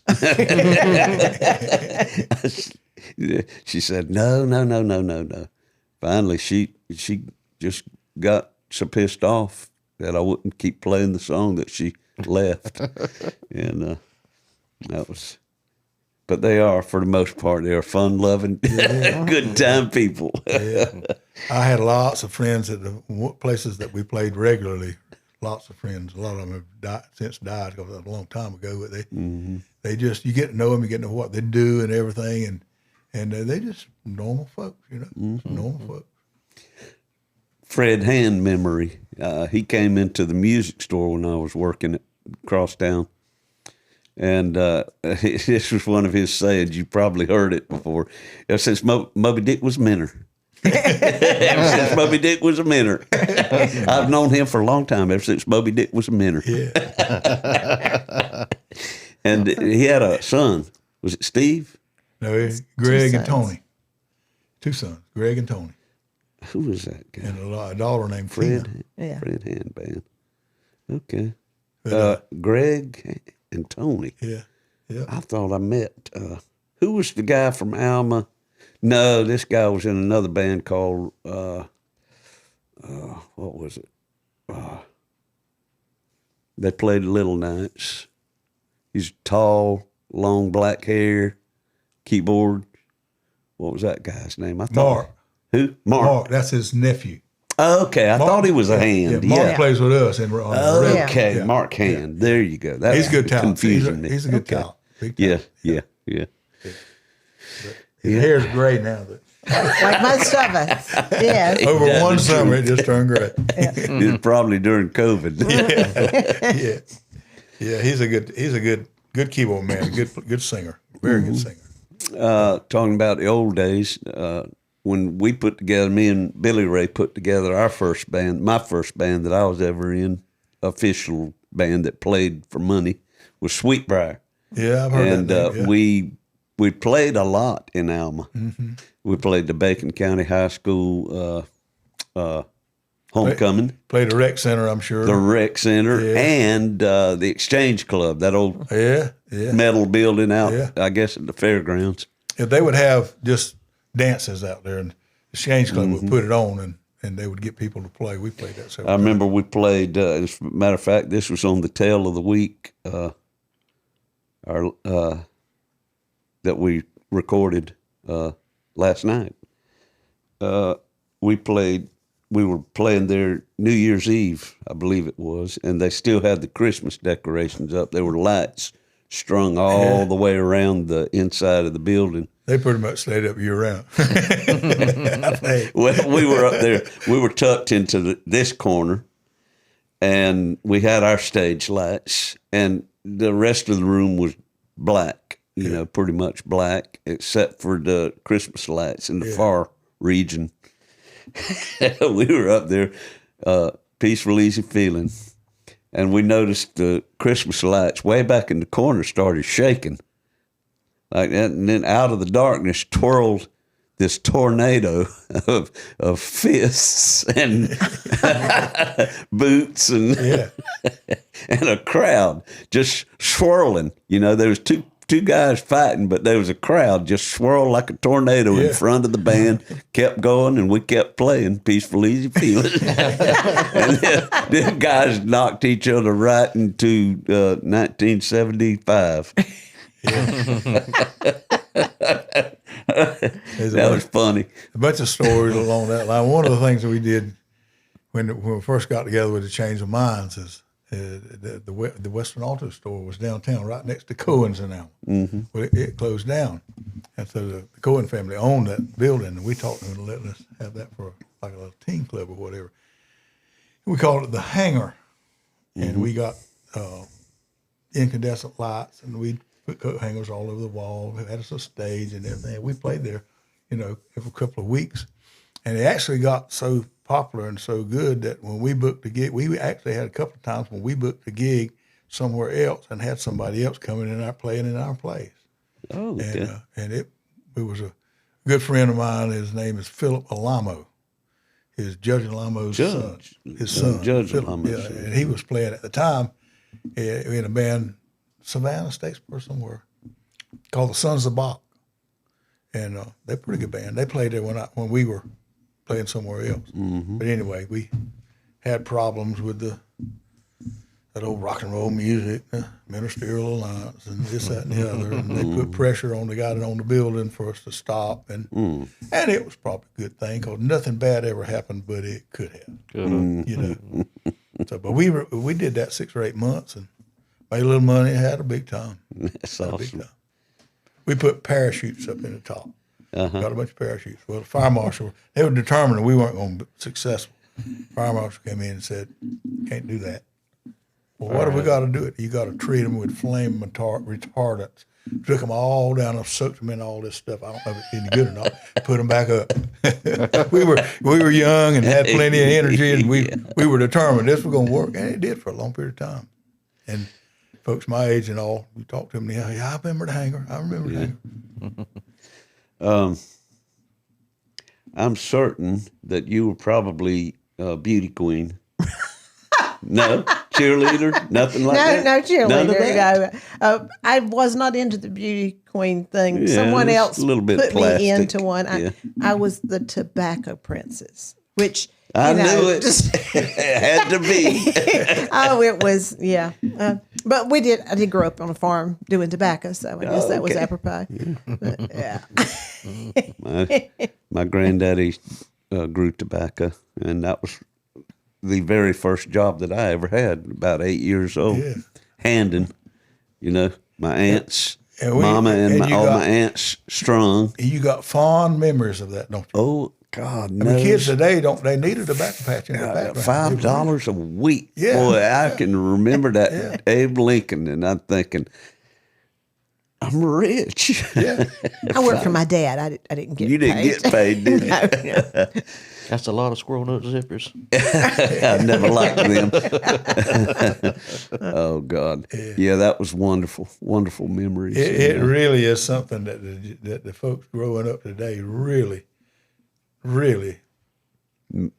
She said, no. Finally, she just got so pissed off that I wouldn't keep playing the song that she left. And that was... But they are, for the most part, they are fun-loving, good time people. Yeah. I had lots of friends at the places that we played regularly. Lots of friends. A lot of them have since died, because that was a long time ago. But they just, you get to know them, you get to know what they do and everything, and they just normal folks, you know, normal folks. Fred Hand memory. He came into the music store when I was working at Crosstown. And this was one of his sayings. You probably heard it before. Ever since Moby Dick was a minner. Ever since Moby Dick was a minner. I've known him for a long time, ever since Moby Dick was a minner. Yeah. And he had a son. Was it Steve? No, Greg and Tony. 2 sons, Greg and Tony. Who was that guy? And a daughter named Fred. Tina. Yeah. Fred Hand Band. Okay. Greg and Tony. Yeah. I thought I met, who was the guy from Alma? No, this guy was in another band called, what was it? They played Little Nights. He's tall, long black hair, keyboard. What was that guy's name? I thought. Mark. Who? Mark. That's his nephew. Okay, I thought he was a hand. Yeah, Mark plays with us. Okay, Yeah. Mark Hand. There you go. That He's a good talent. confusing He's a good talent. Big Yeah. His hair's gray now. Like most of us. Yes. Over one summer, it just turned gray. It was probably during COVID. Yeah. He's a good keyboard man. A good singer. Very good singer. Talking about the old days, when we put together, me and Billy Ray put together our first band, my first band that I was ever in, official band that played for money, was Sweetbriar. Yeah, I've heard that name, yeah. We played a lot in Alma. Mm-hmm. We played the Bacon County High School homecoming. Played the rec center, I'm sure. The rec center and the Exchange Club, that old metal building out, I guess, at the fairgrounds. Yeah, they would have just dances out there, and the Exchange Club would put it on, and they would get people to play. We played that several times. Remember we played, as a matter of fact, this was on the tail of the week, that we recorded last night. We were playing there New Year's Eve, I believe it was, and they still had the Christmas decorations up. There were lights strung all the way around the inside of the building. They pretty much stayed up year round. Well, we were up there. We were tucked into this corner, and we had our stage lights, and the rest of the room was black, pretty much black, except for the Christmas lights in the far region. We were up there, peaceful, easy feeling, and we noticed the Christmas lights way back in the corner started shaking like that, and then out of the darkness twirled this tornado of fists and boots and and a crowd just swirling. There was two guys fighting, but there was a crowd just swirled like a tornado in front of the band, kept going, and we kept playing Peaceful Easy Feeling. And then guys knocked each other right into 1975. That was funny. A bunch of stories along that line. One of the things that we did when we first got together with the Change of Minds is the Western Auto Store was downtown, right next to Cohen's and Alma. Well, it closed down, And so the Cohen family owned that building, and we talked to them to let us have that for like a little teen club or whatever. We called it the Hangar, and we got incandescent lights, and we put coat hangers all over the wall. We had us a stage and everything. We played there, every couple of weeks, and it actually got so popular and so good that when we booked a gig, we actually had a couple of times when we booked a gig somewhere else and had somebody else coming in playing in our place. Oh, okay. And it was a good friend of mine. His name is Philip Alamo. His Judge Alamo's son. His son. Judge Philip, Alamo's son. and he was playing at the time in a band, Savannah, Statesboro, somewhere, called the Sons of Bach. And they're a pretty good band. They played there when we were playing somewhere else. Mm-hmm. But anyway, we had problems with that old rock and roll music, Ministerial Alliance, and this, that, and the other. And they put pressure on the guy that owned the building for us to stop. And it was probably a good thing because nothing bad ever happened, but it could have. So, but we did that 6 or 8 months and made a little money, had a big time. That's awesome. We put parachutes up in the top. Got a bunch of parachutes. Well, the fire marshal, they were determined we weren't going to be successful. Fire marshal came in and said, "Can't do that." Well, what have we got to do it? You got to treat them with flame retardants. Took them all down and soaked them in all this stuff. I don't know if it's any good or not. Put them back up. we were young and had plenty of energy, and we were determined this was going to work, and it did for a long period of time. And folks my age and all, we talked to them. Yeah, I remember the Hangar. I remember the Hangar. I'm certain that you were probably a beauty queen. No cheerleader, nothing like that. No cheerleader. None of that? No, I was not into the beauty queen thing. Someone else a little bit put plastic. me into one. I was the tobacco princess, which I knew it. It had to be. It was but I did grow up on a farm doing tobacco, so I guess that was apropos. My granddaddy grew tobacco, and that was the very first job that I ever had, about 8 years old, handing, my aunts, mama and all my aunts strung. You got fond memories of that, don't you? Oh, God, no. The kids today, they need a tobacco patch in their background. $5 a week. Yeah. Boy, I can remember that Abe Lincoln, and I'm thinking, I'm rich. Yeah. I worked for my dad. I didn't get paid. You didn't get paid, did you? No. That's a lot of squirrel nut zippers. I never liked them. Oh, God. Yeah, that was wonderful, wonderful memories. It really is something that the folks growing up today really, really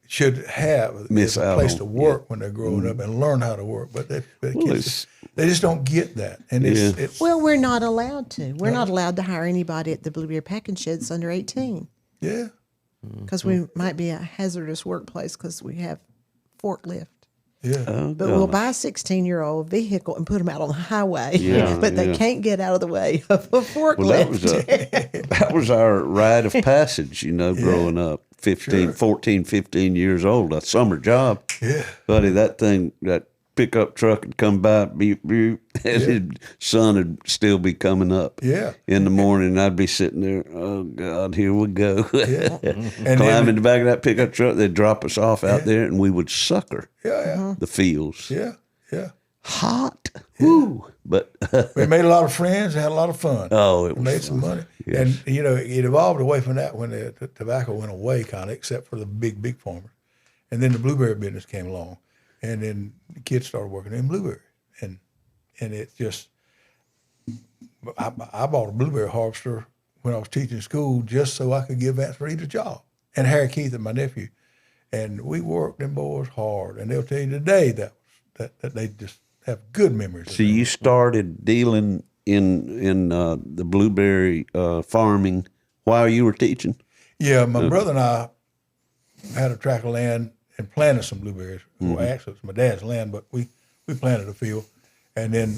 should have a place to work when they're growing up and learn how to work. But kids, they just don't get that. And it's well, we're not allowed to. We're not allowed to hire anybody at the Blueberry Packing Sheds under 18. Yeah. Because we might be a hazardous workplace because we have forklift. Yeah. But we'll buy a 16-year-old vehicle and put them out on the highway. But they can't get out of the way of a forklift. Well, that was our rite of passage, growing up. 14, 15 years old, a summer job. Yeah. Buddy, that pickup truck would come by, beep, beep, and his son would still be coming up. Yeah. In the morning, I'd be sitting there, oh, God, here we go. Yeah. And climb in the back of that pickup truck, they'd drop us off out there, and we would sucker the fields. Yeah. Yeah. Hot. Woo. But we made a lot of friends and had a lot of fun. Oh, it was made fun. some money. Yes. And, it evolved away from that when the tobacco went away, kind of, except for the big farmers. And then the blueberry business came along. And then the kids started working in blueberry. And it just, I bought a blueberry harvester when I was teaching school just so I could give Vance Reed a job. And Harry Keith and my nephew. And we worked them boys hard. And they'll tell you today that they just have good memories. So you started dealing in the blueberry farming while you were teaching? Yeah, my brother and I had a tract of land and planted some blueberries. Well, actually, it was my dad's land, but we planted a field. And then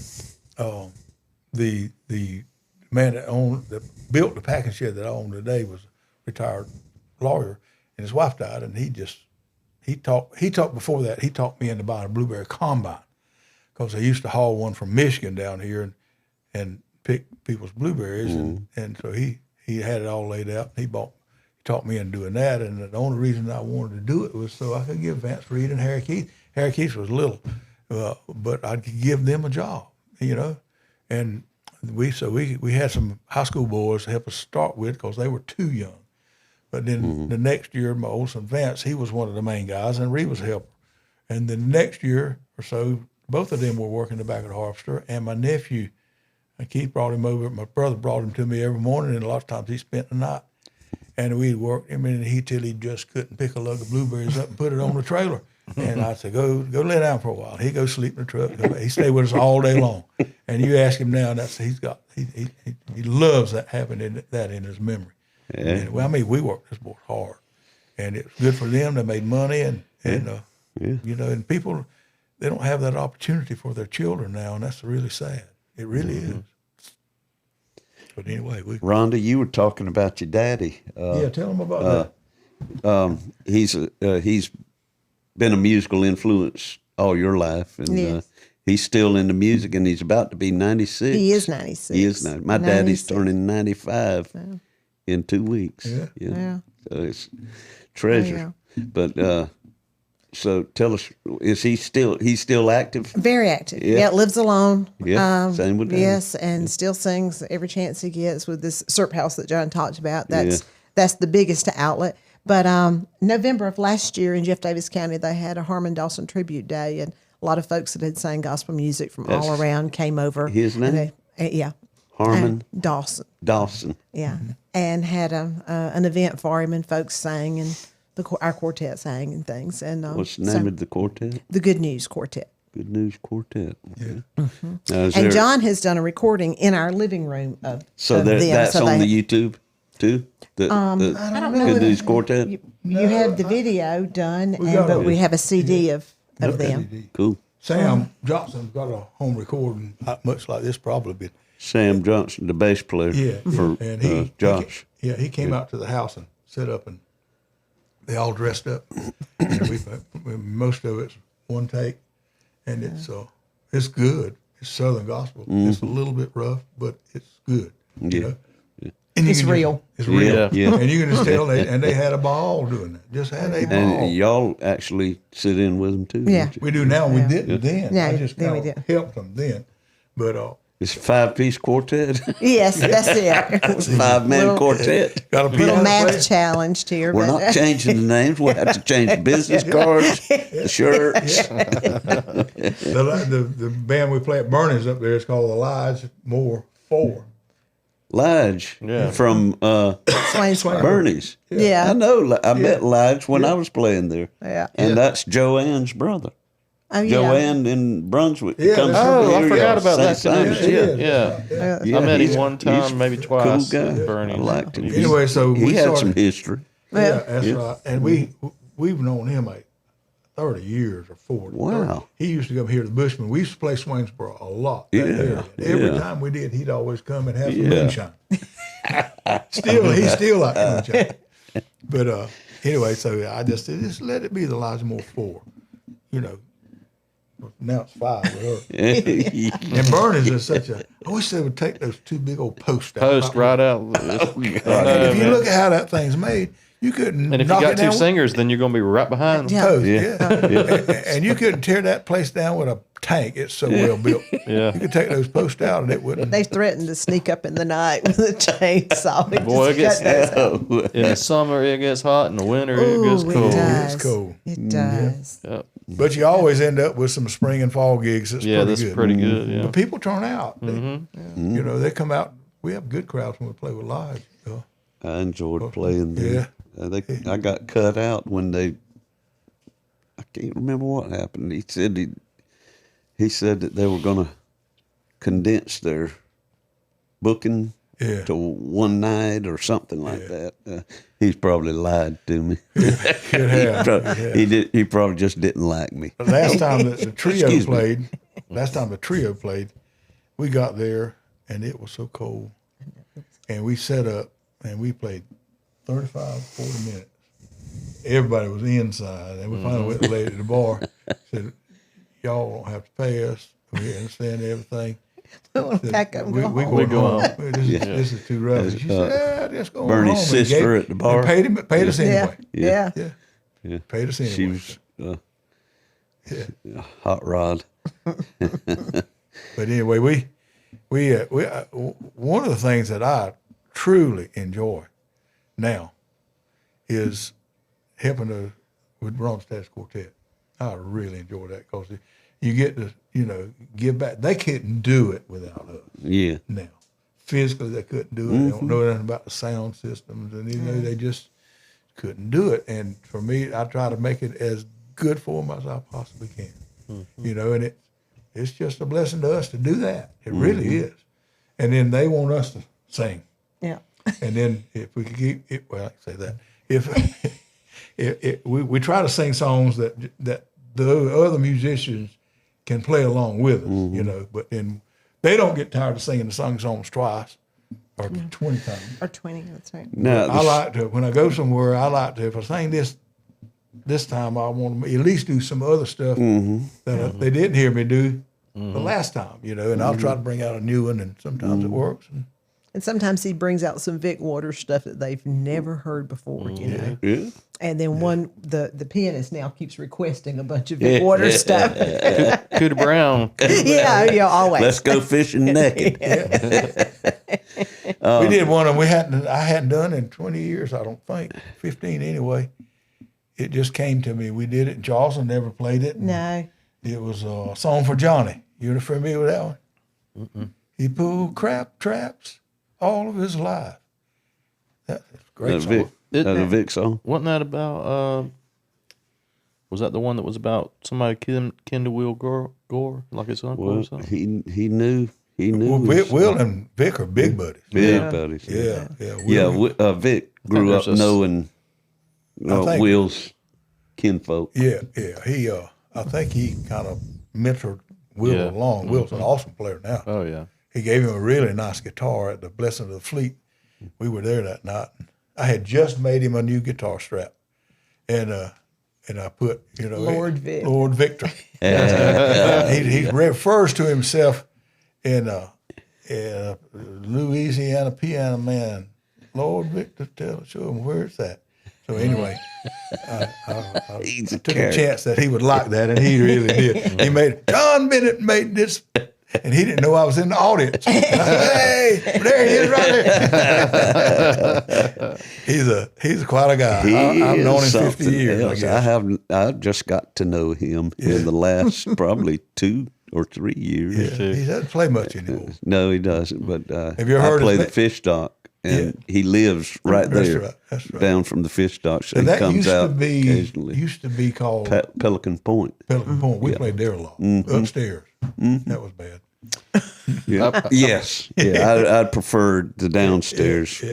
the man that built the packing shed that I own today was a retired lawyer, and his wife died, and he talked before that, he talked me into buying a blueberry combine because I used to haul one from Michigan down here and pick people's blueberries, and so he he had it all laid out. He taught me into doing that, and the only reason I wanted to do it was so I could give Vance Reed and Harry Keith. Harry Keith was little, but I could give them a job, And we had some high school boys to help us start with because they were too young. But then the next year, my oldest son Vance, he was one of the main guys, and Reed was a helper. And the next year or so, both of them were working the back of the harvester, and my nephew, Keith, brought him over. My brother brought him to me every morning, and a lot of times he spent the night. And we'd work him in till he just couldn't pick a lug of blueberries up and put it on the trailer. And I'd say, go lay down for a while. He'd go sleep in the truck. He stayed with us all day long. And you ask him now, he loves that, having that in his memory. Yeah. And, we worked this boy hard, and it was good for them. They made money, and and people, they don't have that opportunity for their children now, and that's really sad. It really is. But anyway, Rhonda, you were talking about your daddy. Tell him about that. He's been a musical influence all your life, and he's still into music, and he's about to be 96. He is 96. He is 90. My daddy's turning 95 in 2 weeks. Yeah. So it's treasure. But so tell us, he's still active? Very active. Yeah, lives alone. Yeah, same with Daddy. Yes, and still sings every chance he gets with this syrup house that John talked about. That's the biggest outlet. But November of last year in Jeff Davis County, they had a Harmon Dawson Tribute Day, and a lot of folks that had sang gospel music from all around came over. His name? Harmon Dawson. Dawson. Yeah, and had an event for him, and folks sang, and our quartet sang and things. And what's the name of the quartet? The Good News Quartet. Good News Quartet. Okay. And John has done a recording in our living room of that's on the YouTube too. I don't know. Good News Quartet. You have the video done, but we have a CD of them. CD. Cool. Sam Johnson's got a home recording, much like this probably. Sam Johnson, the bass player for Josh. He came out to the house and set up, and they all dressed up. And most of it's one take, and it's good. It's Southern gospel. It's a little bit rough, but it's good. You know? And it's real. It's real. Yeah. And you can just tell, and they had a ball doing that. Just had a ball. And y'all actually sit in with them too. Yeah. We do now. We didn't then. Yeah, I just kind of helped them then. But it's a 5-piece quartet. Yes, that's it. It's a 5-man quartet. Got a little math challenge here. We're not changing the names. We'll have to change the business cards, the shirts. The band we play at Bernie's up there is called the Lige Moore 4. Lige from Bernie's. Yeah. I know. I met Lige when I was playing there. Yeah. And that's Joanne's brother. Oh, yeah. Joanne in Brunswick. Yeah, I forgot about that connection. Yeah. I met him one time, maybe twice. Cool guy. Bernie. I liked him. Anyway, so he had some history. Yeah, that's right. And we've known him like 30 years or 40. Wow. 30. He used to come here to the Bushmen. We used to play Swingsboro a lot. Every time we did, he'd always come and have some moonshine. He's still like moonshine. But anyway, so I just said, just let it be the Lige Moore 4. You know, now it's 5 with her. And Bernie's is I wish they would take those two big old posts out. Right out. If you look at how that thing's made, you couldn't. And if you got two singers, then you're going to be right behind them. Post, and you couldn't tear that place down with a tank. It's so well built. You could take those posts out, and it wouldn't. They threatened to sneak up in the night with a chainsaw. Boy, it gets in the summer it gets hot, in the winter it gets cold. It's cold. It does. Yep. But you always end up with some spring and fall gigs. That's pretty good. Yeah. But people turn out. You know, they come out. We have good crowds when we play with Lige. I enjoyed playing there. I got cut out when I can't remember what happened. He said that they were going to condense their booking to one night or something like that. He's probably lied to me. He probably just didn't like me. The last time that the trio played, we got there and it was so cold, and we set up and we played 35, 40 minutes. Everybody was inside, and we finally went to the lady at the bar, said, y'all don't have to pay us. We understand everything. Pack up and go we home. go home. This is too rough. She said, just go Bernie's home. sister at the bar. And paid us anyway. Yeah. Yeah. Paid us anyway. She was hot rod. But anyway, we one of the things that I truly enjoy now is helping with Ron Stats Quartet. I really enjoy that because you get to, give back. They couldn't do it without us. Yeah. Now, physically, they couldn't do it. They don't know anything about the sound systems, and they just couldn't do it. And for me, I try to make it as good for them as I possibly can. And it's just a blessing to us to do that. It really is. And then they want us to sing. Yeah. And then if we could keep it, well, I can say that if we try to sing songs that the other musicians can play along with us, but then they don't get tired of singing the same songs twice or 20 times. Or 20, that's right. Now, I like to, when I go somewhere, I like to, if I sing this time, I want to at least do some other stuff that they didn't hear me do the last time, and I'll try to bring out a new one, and sometimes it works. And sometimes he brings out some Vic Waters stuff that they've never heard before, Yeah. And then the pianist now keeps requesting a bunch of Vic Waters stuff. Cooter Brown. yeah, always. Let's go fishing naked. We did one of them I hadn't done in 20 years, I don't think, 15 anyway. It just came to me. We did it. Charleston never played it. No. It was a song for Johnny. You familiar with that one? He pulled crab traps all of his life. That's a great song. That's a Vic song. Wasn't that about, was that the one that was about somebody kinned a Will Gore, like his uncle or Well, something? he knew. Well, Will and Vic are big buddies. Big buddies. Yeah. Vic grew up knowing Will's kinfolk. Yeah. He, I think he kind of mentored Will along. Will's an awesome player now. Oh, yeah. He gave him a really nice guitar at the Blessing of the Fleet. We were there that night. I had just made him a new guitar strap, and I put Lord Vic. Lord Victor. He refers to himself in Louisiana piano man. Lord Victor, show him where it's at. So anyway, I took a chance that he would like that, and he really did. He John Bennett made this. And he didn't know I was in the audience. And I said, hey, there he is right there. He's quite a guy. I've known him 50 years. I just got to know him in the last probably 2 or 3 years. Yeah. He doesn't play much anymore. No, he doesn't. But have you heard I play the fish dock, and he lives right there, That's right. Down from the fish dock. So that he comes out occasionally. Used to be called Pelican Point. Pelican Point. We played there a lot. Upstairs. That was bad. Yes. Yeah, I'd prefer the downstairs.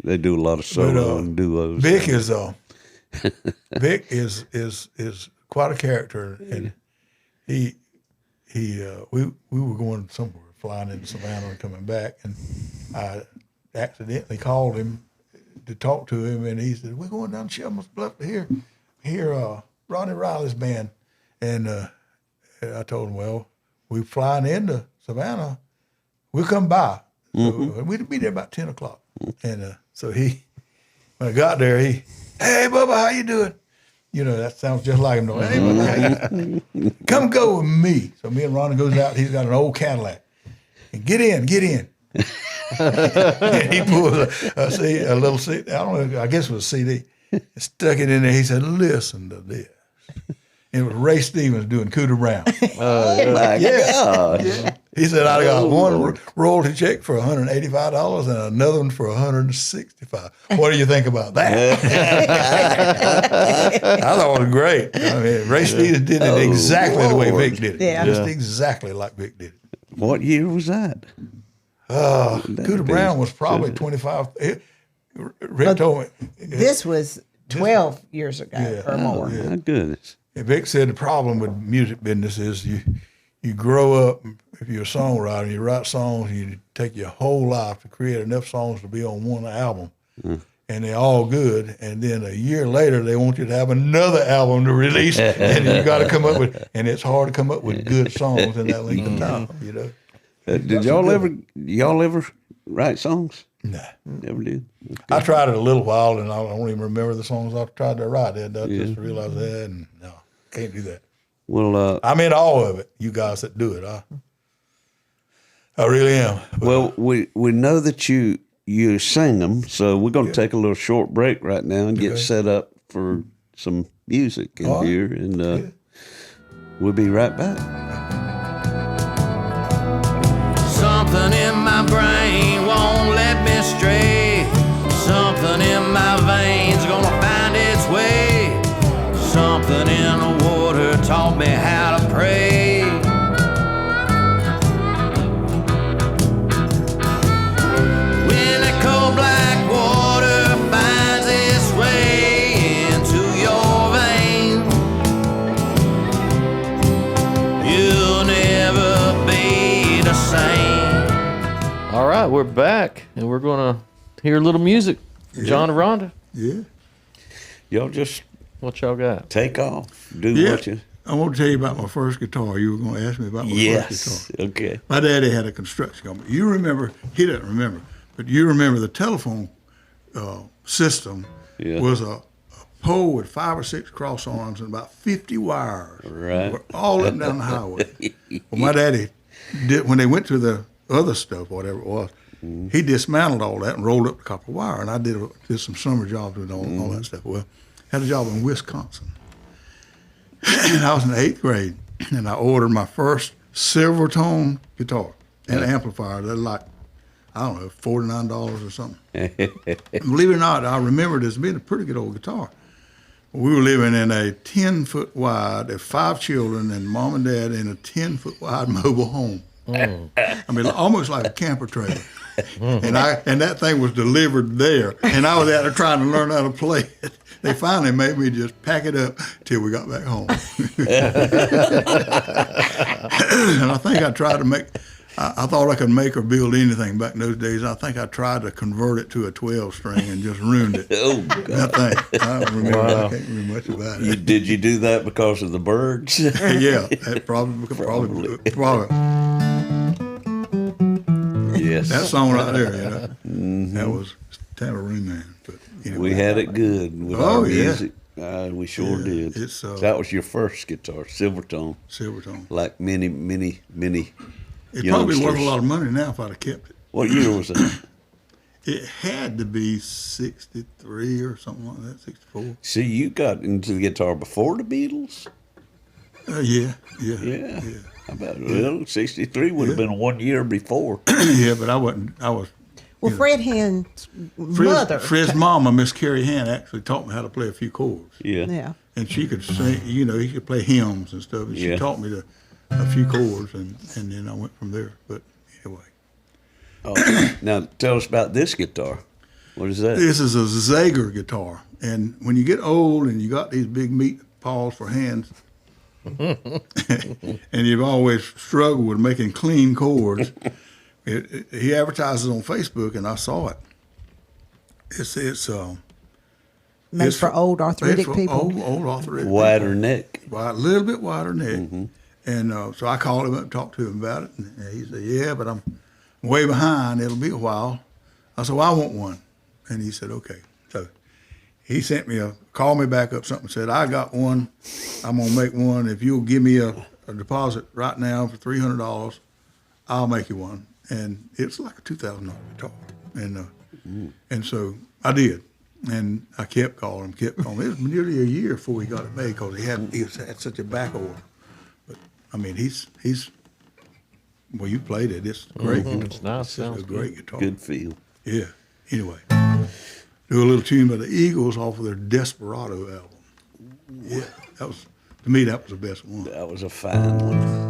They do a lot of solo and duos. Vic is quite a character, and we were going somewhere, flying into Savannah and coming back, and I accidentally called him to talk to him, and he said, "We're going down Shelman's Bluff to hear Ronnie Riley's band," and I told him, "Well, we're flying into Savannah. We'll come by." So we'd be there about 10 o'clock. And so when I got there, hey, Bubba, how you doing? That sounds just like him. Hey, Bubba, how you doing? Come go with me. So me and Ronnie goes out. He's got an old Cadillac. And get in. And he pulls a little CD. I don't know, I guess it was a CD. Stuck it in there. He said, listen to this. And it was Ray Stevens doing Cooter Brown. Oh, my gosh. Yeah. He said, I got one royalty check for $185 and another one for $165. What do you think about that? I thought it was great. I mean, Ray Stevens did it exactly the way Vic did it. Yeah. Just exactly like Vic did it. What year was that? Cooter Brown was probably 25. Rick told me. This was 12 years ago or more. My goodness. Vic said the problem with music business is you grow up, if you're a songwriter, you write songs, you take your whole life to create enough songs to be on one album, and they're all good, and then a year later they want you to have another album to release, and you got to come up with, and it's hard to come up with good songs in that length of time, Did y'all ever write songs? Nah. Never did. Okay. I tried it a little while, and I don't even remember the songs I tried to write. I just realized that, and no, can't do that. Well, I'm in all of it. You guys that do it, I really am. But, well, we know that you sing them, so we're going to take a little short break right now and get set up for some music in here, and we'll be right back. Something in my brain won't let me stray. Something in my veins gonna find its way. Something in the water taught me how to pray. When that cold black water finds its way into your veins, you'll never be the same. All right, we're back, and we're going to hear a little music. John and Rhonda, yeah. Y'all just what y'all got? take off. Do what you... I want to tell you about my first guitar. You were going to ask me about my first guitar. Okay. My daddy had a construction company. You remember, he doesn't remember, but you remember the telephone system was a pole with 5 or 6 cross arms and about 50 wires. Right. All up and down the highway. Well, my daddy did, when they went to the other stuff, whatever it was, he dismantled all that and rolled up the copper wire. And I did some summer jobs with all that stuff. Well, had a job in Wisconsin. And I was in the 8th grade, and I ordered my first silver tone guitar and amplifier. They're like, I don't know, $49 or something. Believe it or not, I remember it as being a pretty good old guitar. We were living in a 10-foot wide, there 5 children and mom and dad in a 10-foot wide mobile home. I mean, almost like a camper trailer. And that thing was delivered there, and I was out there trying to learn how to play it. They finally made me just pack it up till we got back home. And I think I tried to make, I thought I could make or build anything back in those days. I think I tried to convert it to a 12-string and just ruined it. Oh, God. I think. I don't remember. I can't remember much about it. Did you do that because of the birds? Yeah, that probably. Yes. That song right there, you know, that was Tambourine Man. But anyway. We had it good with our music. We sure did. That was your first guitar, Silvertone. Silvertone. Like many It youngsters. probably worth a lot of money now if I'd have kept it. What year was it? It had to be 63 or something like that, 64. See, you got into the guitar before the Beatles? Yeah. How about it? Well, 63 would have been 1 year before. Yeah, but I wasn't. I was. Well, Fred Hand's mother. Fred's mama, Miss Carrie Hand, actually taught me how to play a few chords. Yeah. And she could sing, you know, he could play hymns and stuff. And she taught me a few chords, and then I went from there. But anyway. Oh, now, tell us about this guitar. What is that? This is a Zager guitar. And when you get old and you got these big meat paws for hands, and you've always struggled with making clean chords, he advertises on Facebook, and I saw it. It's made for old arthritic people. Old arthritic. Wider neck. A little bit wider neck. And so I called him up and talked to him about it, and he said, "Yeah, but I'm way behind. It'll be a while." I said, "Well, I want one," and he said, "Okay." So he sent me called me back up something, said, "I got one. I'm gonna make one. If you'll give me a deposit right now for $300, I'll make you one." And it's like a $2,000 guitar, and so I did, and I kept calling him. It was nearly a year before he got it made because he had such a back order. But I mean, he's well, you played it. It's great. It's nice. It's a great guitar. Good feel. Yeah. Anyway, do a little tune by the Eagles off of their Desperado album. Yeah, to me, that was the best one. That was a fine one.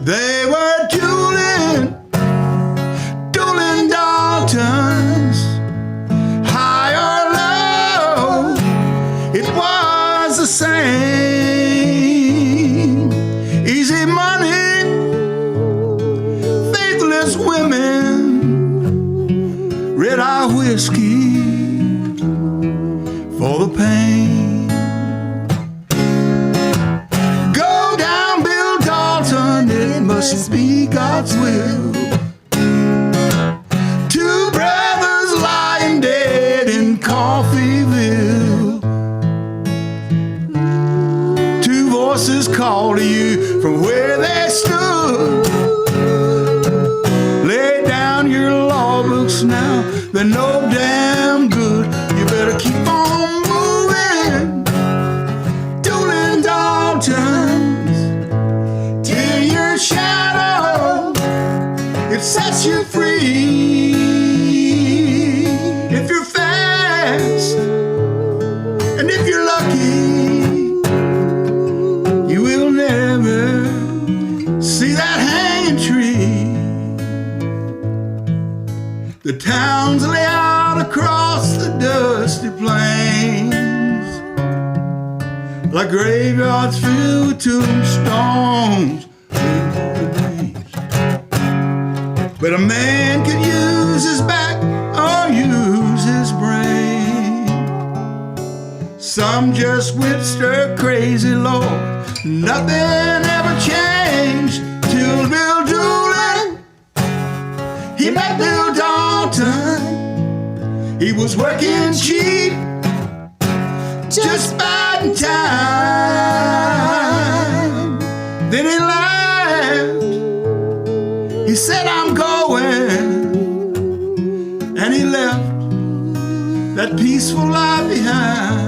They were dueling Daltons, high or low. It was the same. Texas women, red-eye whiskey for the pain. Go down, Bill Dalton, it must be God's will. Two brothers lying dead in Coffeeville. Two voices call to you from where they stood. Lay down your law books now, they're no damn good. You better keep on moving, Doolin Daltons, till your shadow, it sets you free. If you're fast, and if you're lucky, you will never see that hanging tree. The towns lay out across the dusty plains, like graveyards filled with tombstones. But a man could use his back or use his brain. Some just went stir crazy, Lord. Nothing ever changed till Bill Doolin, he met Bill Dalton. He was working cheap, just biding time. Then he laughed, he said, I'm going, and he left that peaceful life behind.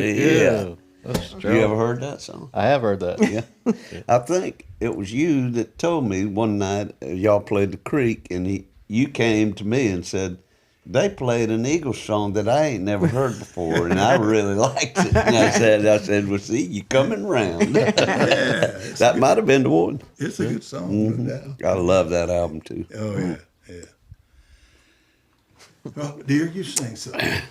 Yeah. That's You true. ever heard that song? I have heard that. Yeah. I think it was you that told me one night y'all played the creek, and you came to me and said, they played an Eagles song that I ain't never heard before, and I really liked it. And I said, well, see, you coming round. That might have been the one. It's a good song, no doubt. I love that album, too. Oh, yeah, yeah. Well, dear, you sing something.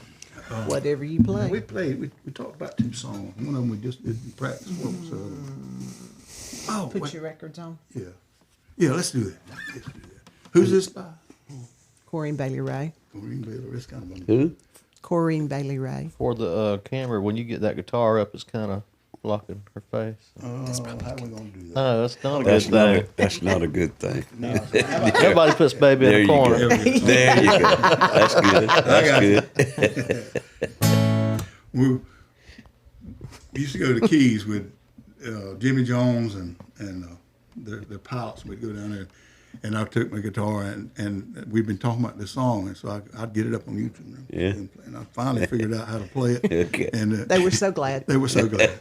Whatever you play. We talked about two songs. One of them we just didn't practice. What was the other one? Put your records on. Yeah. Yeah, let's do that. Let's do that. Who's this by? Corinne Bailey Ray. Maureen Baylor. It's kind of one. Who? Corinne Bailey Ray. For the camera, when you get that guitar up, it's kind of blocking her face. How are we going to do that? No, that's not a That's good not, thing. that's not a good thing. Everybody puts baby There in the you corner. go. There you go. That's good. That's good. We used to go to the Keys with Jimmy Jones and their pilots. We'd go down there, and I took my guitar, and we'd been talking about this song, and so I'd get it up on YouTube. Yeah. And I finally figured out how to play it. Okay. And They were so glad. they were so glad.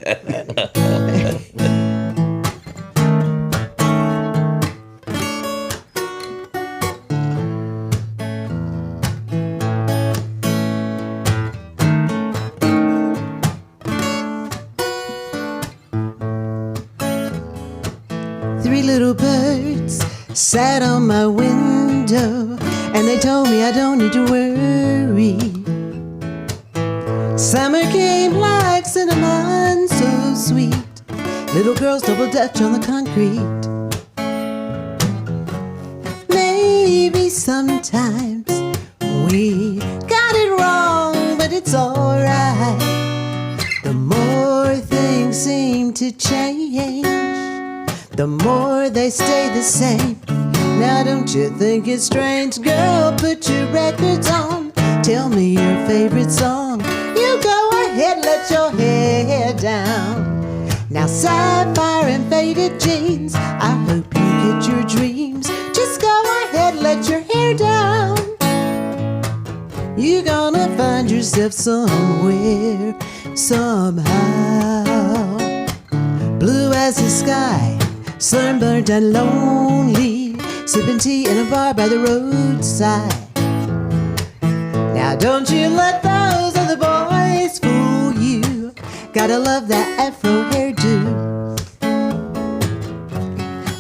3 little birds sat on my window, and they told me I don't need to worry. Summer came like cinnamon, so sweet. Little girls double dutch on the concrete. Maybe sometimes we got it wrong, but it's alright. The more things seem to change, the more they stay the same. Now don't you think it's strange? Girl, put your records on. Tell me your favorite song. You go ahead, let your hair down. Now sapphire and faded jeans, I hope you get your dreams. Just go ahead, let your hair down. You're gonna find yourself somewhere, somehow. Blue as the sky, sunburned and lonely, sipping tea in a bar by the roadside. Now don't you let those other boys fool you. Gotta love that afro hairdo.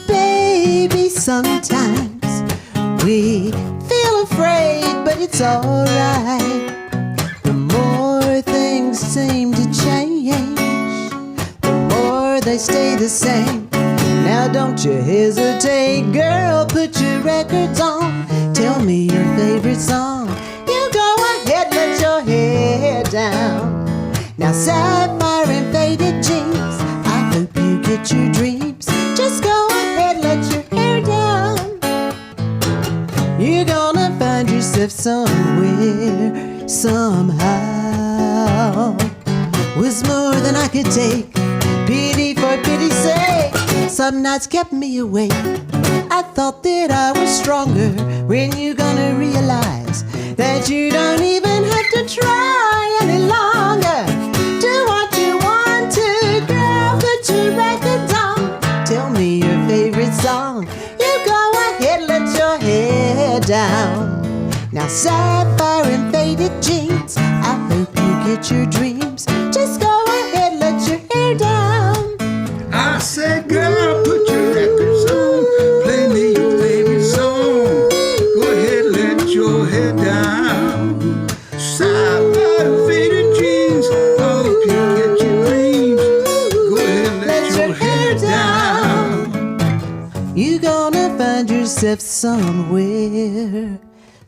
Baby, sometimes we feel a afraid, but it's alright. The more things seem to change, the more they stay the same. Now don't you hesitate, girl, put your records on. Tell me your favorite song. You go ahead, let your hair down. Now sapphire and faded jeans, I hope you get your dreams. Just go ahead, let your hair down. You're gonna find yourself somewhere, somehow. Was more than I could take, pity for pity's sake. Some nights kept me awake. I thought that I was stronger. When you gonna realize that you don't even have to try any longer? Do what you want to, girl, put your records on. Tell me your favorite song. You go ahead, let your hair down. Now sapphire and faded jeans, I hope you get your dreams. Just go ahead, let your hair down. I said, girl, put your records on. Play me your favorite song. Go ahead, let your head down. Sapphire faded jeans, I hope you get your dreams. Go ahead, let your head down. You gonna find yourself somewhere,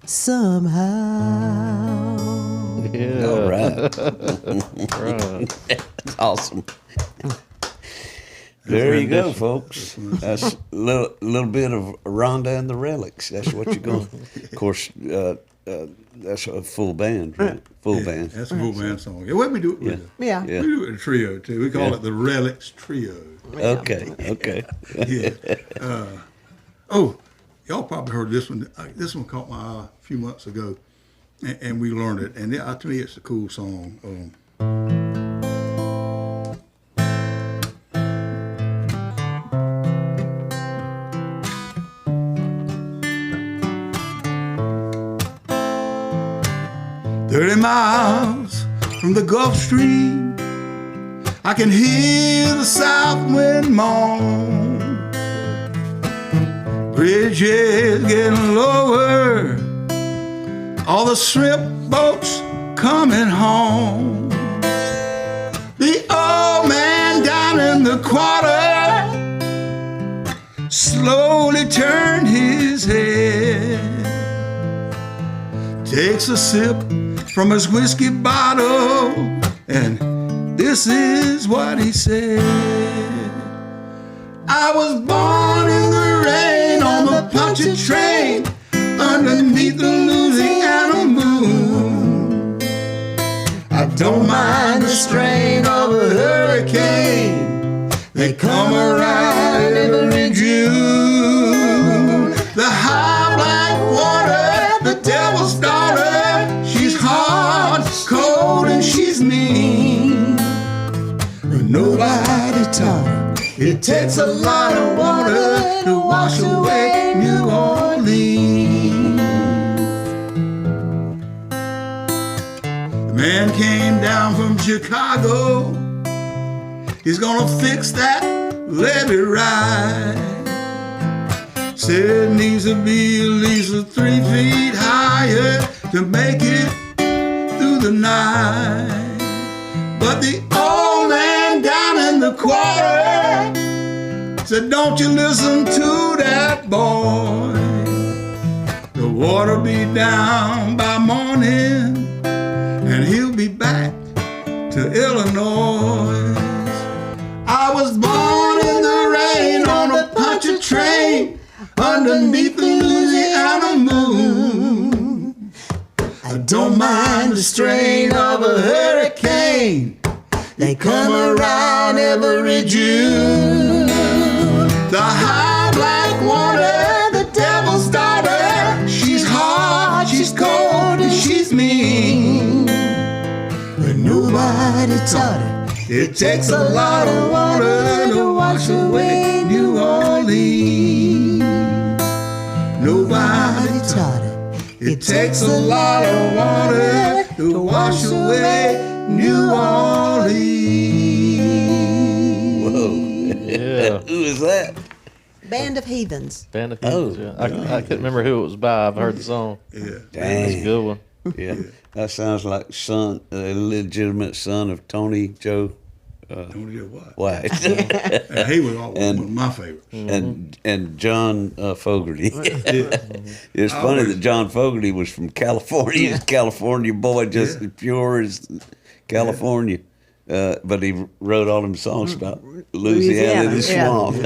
somehow. Yeah. All right. Right. That's awesome. There you go, folks. That's a little bit of Rhonda and the Relics. That's what you're going. Of course, that's a full band, right? Full band. That's a full band song. Yeah, what we do it with? Yeah. We do it with a trio too. We call it the Relics Trio. Okay. Yeah. Oh, y'all probably heard this one. This one caught my eye a few months ago, and we learned it. And to me, it's a cool song. "30 miles from the Gulf Stream, I can hear the south wind moan. Bridges getting lower, all the shrimp boats coming home. The old man down in the quarter slowly turned his head, takes a sip from his whiskey bottle, and this is what he said. I was born in the rain on the punchy train underneath the Louisiana moon. I don't mind the strain of a hurricane, they come around every June. The high black water, the devil's daughter, she's hard, cold, and she's mean. But nobody taught her it takes a lot of water to wash away New Orleans. The man came down from Chicago, he's gonna fix that levee right. Said it needs to be at least 3 feet higher to make it through the night. But the old man down in the quarter said, don't you listen to that boy. The water'll be down by morning, and he'll be back to Illinois. I was born in the rain on a punchy train underneath the Louisiana moon. I don't mind the strain of a hurricane, they come around every June. The high black water, the devil's daughter, she's hard, she's cold, and she's mean. But nobody taught her it takes a lot of water to wash away New Orleans. Nobody taught her it takes a lot of water to wash away New Orleans. Whoa. Yeah. Who is that? Band of Heathens. Band of Heathens. Yeah. I couldn't remember who it was by. I've heard the song. Yeah. That's a good one. Yeah, that sounds like a legitimate son of Tony Joe Tony Joe White. White. And he was always one of my favorites. and John Fogerty. It's funny that John Fogerty was from California. He's a California boy, just as pure as California. But he wrote all them songs about Louisiana and the swamp.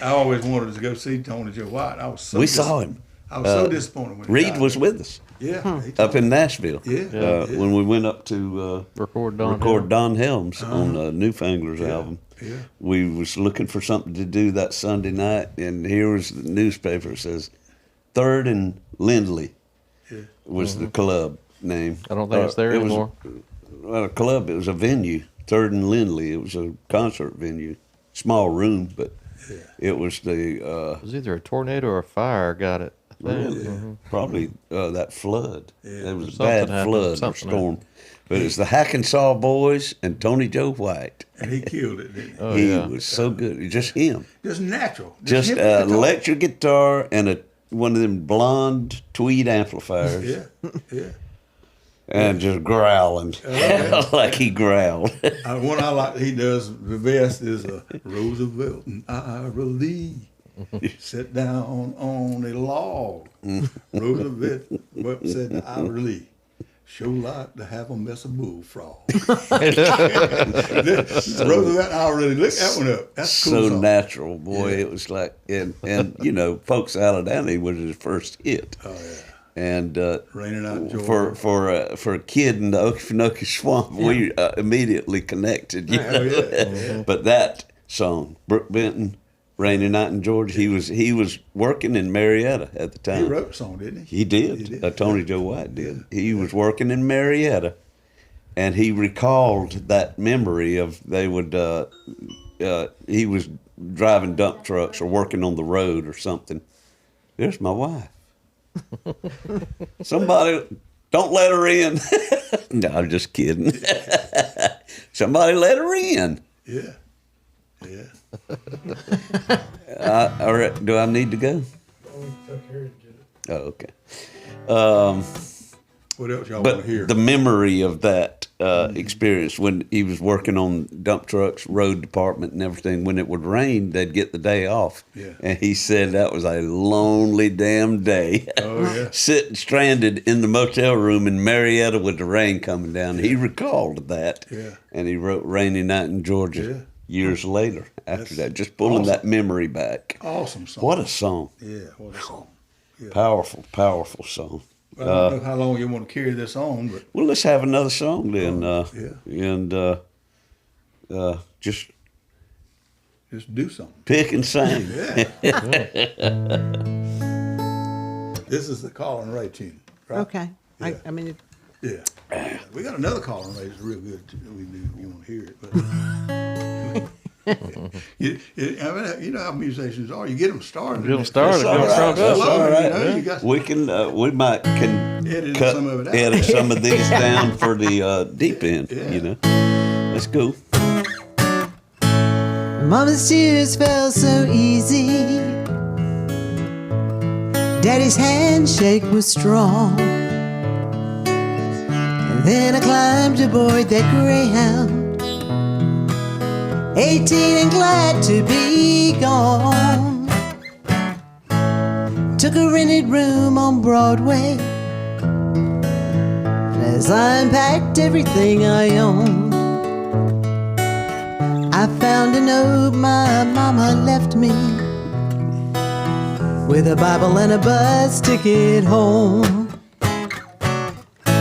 I always wanted to go see Tony Joe White. We saw him. I was so disappointed when he Reed died. was with us. Yeah. Up in Nashville. Yeah. When we went up to Record Don Helms on Newfanglers album. Yeah. We was looking for something to do that Sunday night, and here was the newspaper. It says 3rd and Lindley was the club name. I don't think it's there anymore. Well, a club. It was a venue. 3rd and Lindley. It was a concert venue, small room, but it was the. It was either a tornado or a fire got it. Really? Probably that flood. Yeah. It was a Something bad happened. flood or Something storm. But it's the Hackensaw Boys and Tony Joe White. And he killed it, didn't he? Oh, He yeah. was so good. Just him. Just natural. Just him an with the electric guitar and one of them blonde tweed amplifiers. Yeah. And just growling like he growled. One I like he does the best is Roosevelt and Lee sit down on a log. Roosevelt said to Lee, sure like to have a mess of bullfrogs. Roosevelt and Lee, look that one up. That's a cool So song. natural, boy. It was like, and Folks Alabama was his first hit. Oh yeah. And Raining Out in Georgia. for a kid in the Okefenokee Swamp, we immediately connected. You know? Yeah. But that song, Brooke Benton, "Raining Out in Georgia," he was working in Marietta at the time. He wrote the song, didn't he? He did. Tony Joe White did. He was working in Marietta, and he recalled that memory of he was driving dump trucks or working on the road or something. There's my wife. Somebody, don't let her in. No, I'm just kidding. Somebody let her in. Yeah. All right, do I need to go? Oh, okay. What else y'all want But to hear? the memory of that experience when he was working on dump trucks, road department, and everything, when it would rain, they'd get the day off. Yeah. And he said that was a lonely damn day. Oh, yeah. Sitting stranded in the motel room in Marietta with the rain coming down. He recalled that. Yeah. And he wrote "Rainy Night in Georgia" years later after That's that, just pulling awesome. that memory back. Awesome song. What a song. Yeah, what a song. Yeah. Powerful, powerful song. I don't know how long you want to carry this on, but Well, let's have another song then. yeah. And just just do something. pick and sing. Yeah. This is the Carl and Ray tune, right? Okay. Yeah. I mean, Yeah. We got another Carl and Ray that's real good. We do. You want to hear it, but you know how musicians are. You get them started. Get them started. All Get them right. strung up. All right. You know, you got We can we might can Edit cut some of it out. edit some of these down for the deep end. Yeah. You know, let's go. Mama's tears fell so easy. Daddy's handshake was strong. And then I climbed aboard that Greyhound, 18 and glad to be gone. Took a rented room on Broadway. As I unpacked everything I owned, I found a note my mama left me with a Bible and a bus ticket home.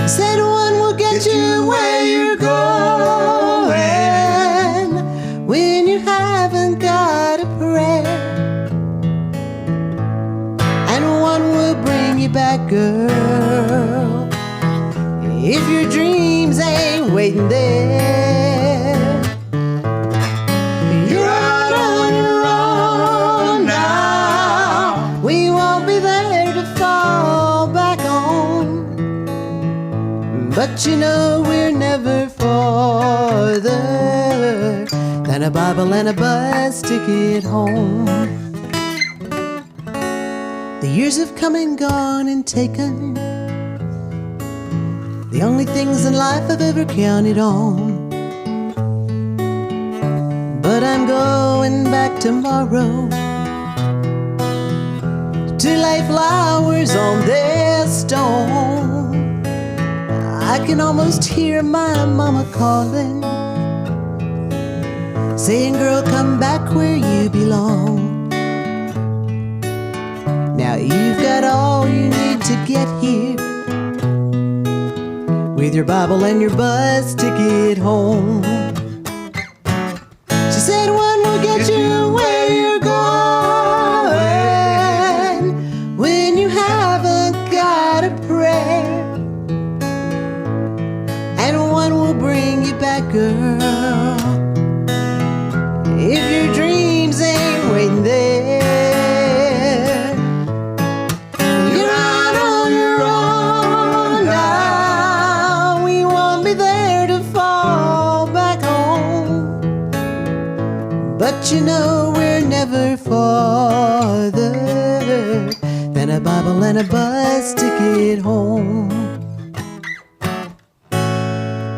Said one will get you where you're going when you haven't got a prayer, and one will bring you back, girl, if your dreams ain't waiting there. You're out on your own now. We won't be there to fall back on, but you know we're never farther than than a Bible and a bus ticket home. The years have come and gone and taken the only things in life I've ever counted on. But I'm going back tomorrow to lay flowers on their stone. I can almost hear my mama calling, saying, girl, come back where you belong. Now you've got all you need to get here, with your Bible and your bus ticket home. She said one will get you where you're going when you haven't got a prayer, and one will bring you back, girl, if your dreams ain't waiting there. You're out on your own now. We won't be there to fall back home, but you know we're never farther than a Bible and a bus ticket home.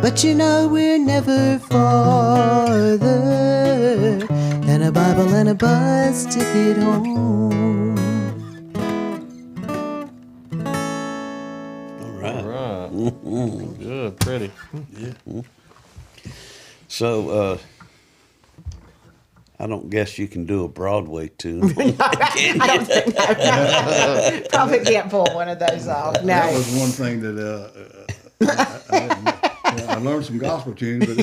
But you know we're never farther than a Bible and a bus ticket home. All right. Right. Good, pretty. So, I don't guess you can do a Broadway tune. I don't think no. Probably can't pull one of those off. That No. was one thing that I didn't know. I learned some gospel tunes, but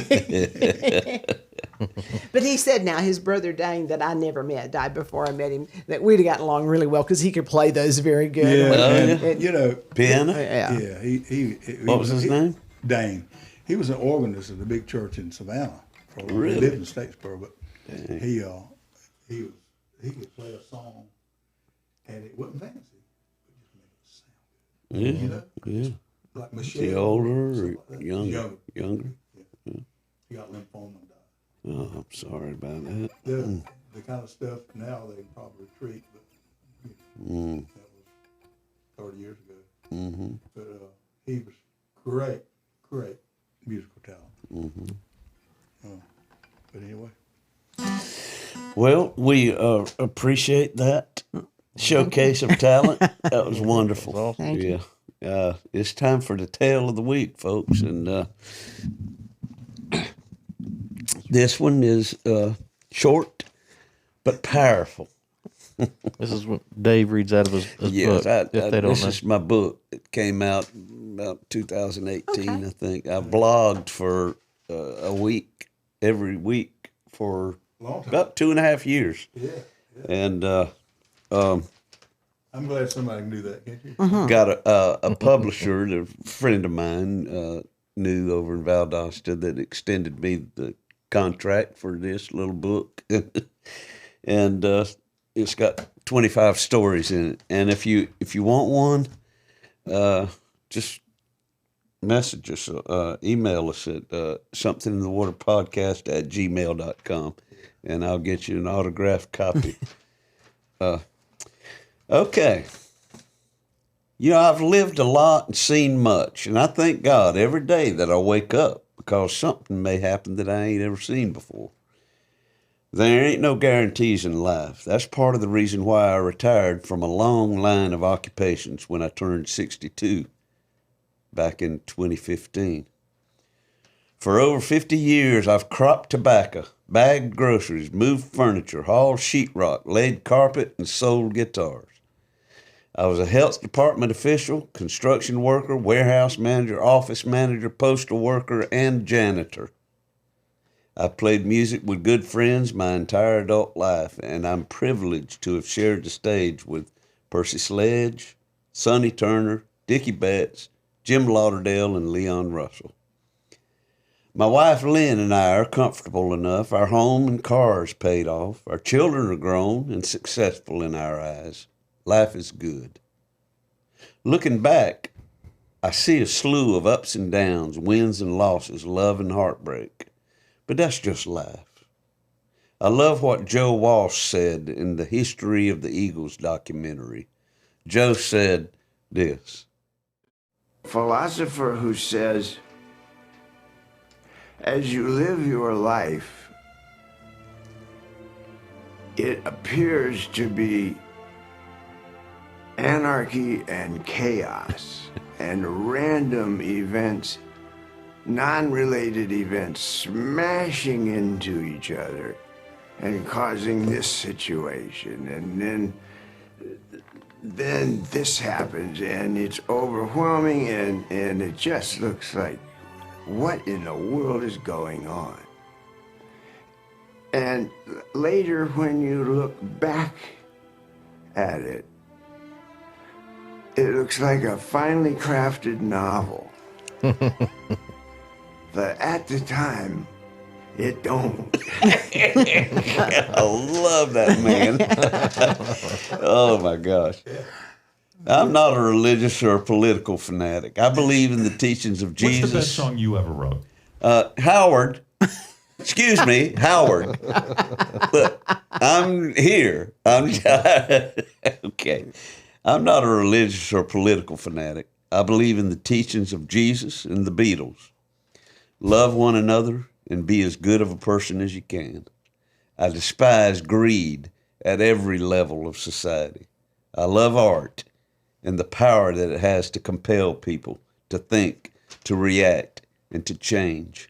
But he said now his brother Dane, that I never met, died before I met him, that we'd have gotten along really well because he could play those very good. and, you know, Piano? yeah, he What was his name? Dane. He was an organist at the big church in Savannah. Really? He lived in Statesboro, but he could play a song, and it wasn't fancy, but just made it sound good. Yeah. You know, Yeah. like Michelle. Is he older or something like that. younger? Younger. He got lymphoma and died. Oh, I'm sorry about that. The kind of stuff now they can probably treat, but that was 30 years ago. Mm-hmm. But he was great musical talent. But anyway, Well, we appreciate that showcase of talent. That was wonderful. Thank you. Yeah. It's time for the tale of the week, folks. And this one is short but powerful. This is what Dave reads out of his Yes, book. If they don't this know. is my book. It came out about 2018, Okay. I think. I blogged for a week, every week for long time. about 2.5 years. Yeah. And I'm glad somebody can do that, can't you? got a publisher, a friend of mine knew over in Valdosta, that extended me the contract for this little book. And it's got 25 stories in it. And if you want one, just message us, email us at somethinginthewaterpodcast@gmail.com, and I'll get you an autographed copy. Okay. You know, I've lived a lot and seen much, and I thank God every day that I wake up, because something may happen that I ain't ever seen before. There ain't no guarantees in life. That's part of the reason why I retired from a long line of occupations when I turned 62 back in 2015. For over 50 years, I've cropped tobacco, bagged groceries, moved furniture, hauled sheetrock, laid carpet, and sold guitars. I was a health department official, construction worker, warehouse manager, office manager, postal worker, and janitor. I've played music with good friends my entire adult life, and I'm privileged to have shared the stage with Percy Sledge, Sonny Turner, Dickie Betts, Jim Lauderdale, and Leon Russell. My wife Lynn and I are comfortable enough. Our home and car is paid off. Our children are grown and successful in our eyes. Life is good. Looking back, I see a slew of ups and downs, wins and losses, love and heartbreak. But that's just life. I love what Joe Walsh said in the History of the Eagles documentary. Joe said this. Philosopher who says, as you live your life, it appears to be anarchy and chaos and random events, non-related events smashing into each other and causing this situation, and then this happens and it's overwhelming, and it just looks like, what in the world is going on? And later, when you look back at it, it looks like a finely crafted novel. But at the time, it don't. I love that, man. Oh, my gosh. I'm not a religious or a political fanatic. I believe in the teachings of Jesus. What's the best song you ever wrote? Howard. Excuse me, Howard. Look, I'm here. Okay. I'm not a religious or political fanatic. I believe in the teachings of Jesus and the Beatles. Love one another and be as good of a person as you can. I despise greed at every level of society. I love art and the power that it has to compel people to think, to react, and to change.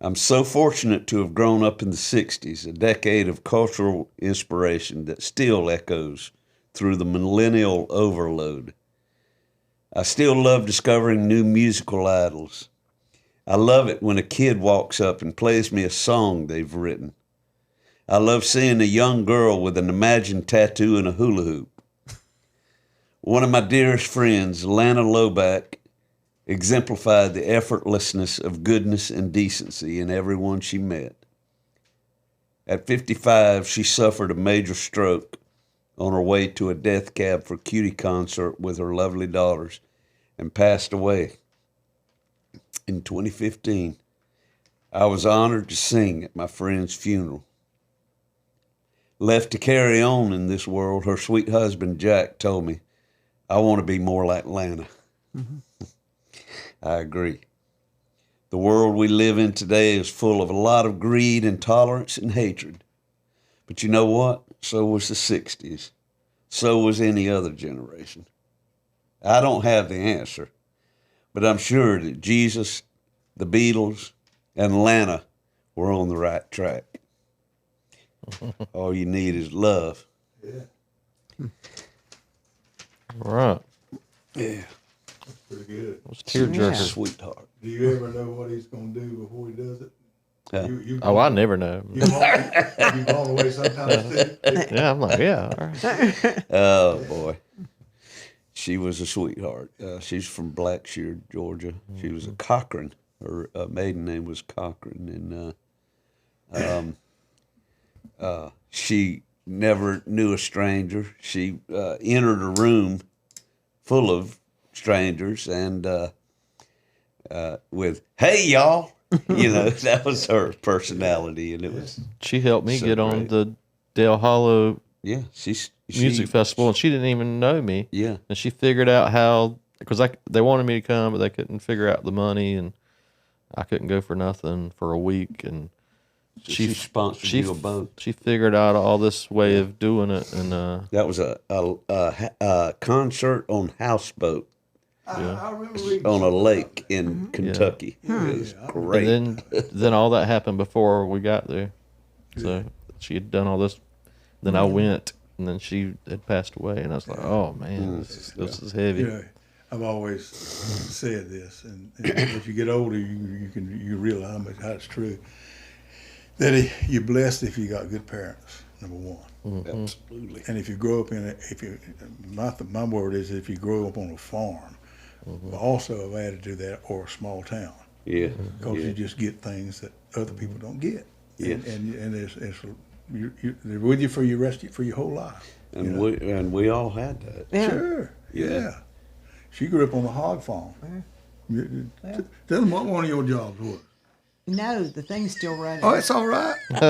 I'm so fortunate to have grown up in the 60s, a decade of cultural inspiration that still echoes through the millennial overload. I still love discovering new musical idols. I love it when a kid walks up and plays me a song they've written. I love seeing a young girl with an imagined tattoo and a hula hoop. One of my dearest friends, Lana Loback, exemplified the effortlessness of goodness and decency in everyone she met. At 55, she suffered a major stroke on her way to a Death Cab for Cutie concert with her lovely daughters and passed away. In 2015, I was honored to sing at my friend's funeral. Left to carry on in this world, her sweet husband, Jack, told me, I want to be more like Lana. Mm-hmm. I agree. The world we live in today is full of a lot of greed, intolerance, and hatred. But you know what? So was the 60s. So was any other generation. I don't have the answer, but I'm sure that Jesus, the Beatles, and Lana were on the right track. All you need is love. Yeah. All right. Yeah. That's pretty good. What's tearjerker? Sweetheart. Do you ever know what he's going to do before he does it? I never know. You blown away sometimes too? Yeah, I'm like, yeah. All right. Oh, boy. She was a sweetheart. She's from Blackshear, Georgia. She was a Cochran. Her maiden name was Cochran. And she never knew a stranger. She entered a room full of strangers and with, hey, y'all. You know, that was her personality. And it was. She helped me so get on the Dale Hollow music festival, and she didn't even know me. Yeah. And she figured out how, because they wanted me to come, but they couldn't figure out the money, and I couldn't go for nothing for a week. And she sponsored you a boat. She figured out all this way of doing it, and that was a concert on houseboat. I remember reading on a lake in Kentucky. Yeah. It was great. And then all that happened before we got there. So she had done all this. Then I went, and then she had passed away, and I was like, "Oh man, this is heavy." You know, I've always said this, and as you get older, you realize how it's true. That you're blessed if you got good parents. Number one. Mm-hmm. Absolutely. And if you grow up my word is if you grow up on a farm. Mm-hmm. Also, I've added to that, or a small town. Yeah. Because you just get things that other people don't get. Yeah. And they're with you for your whole life. And we all had that. Yeah. Sure. Yeah. She grew up on a hog farm. Yeah. Tell them what one of your jobs was. No, the thing's still running. Oh, it's all right. It's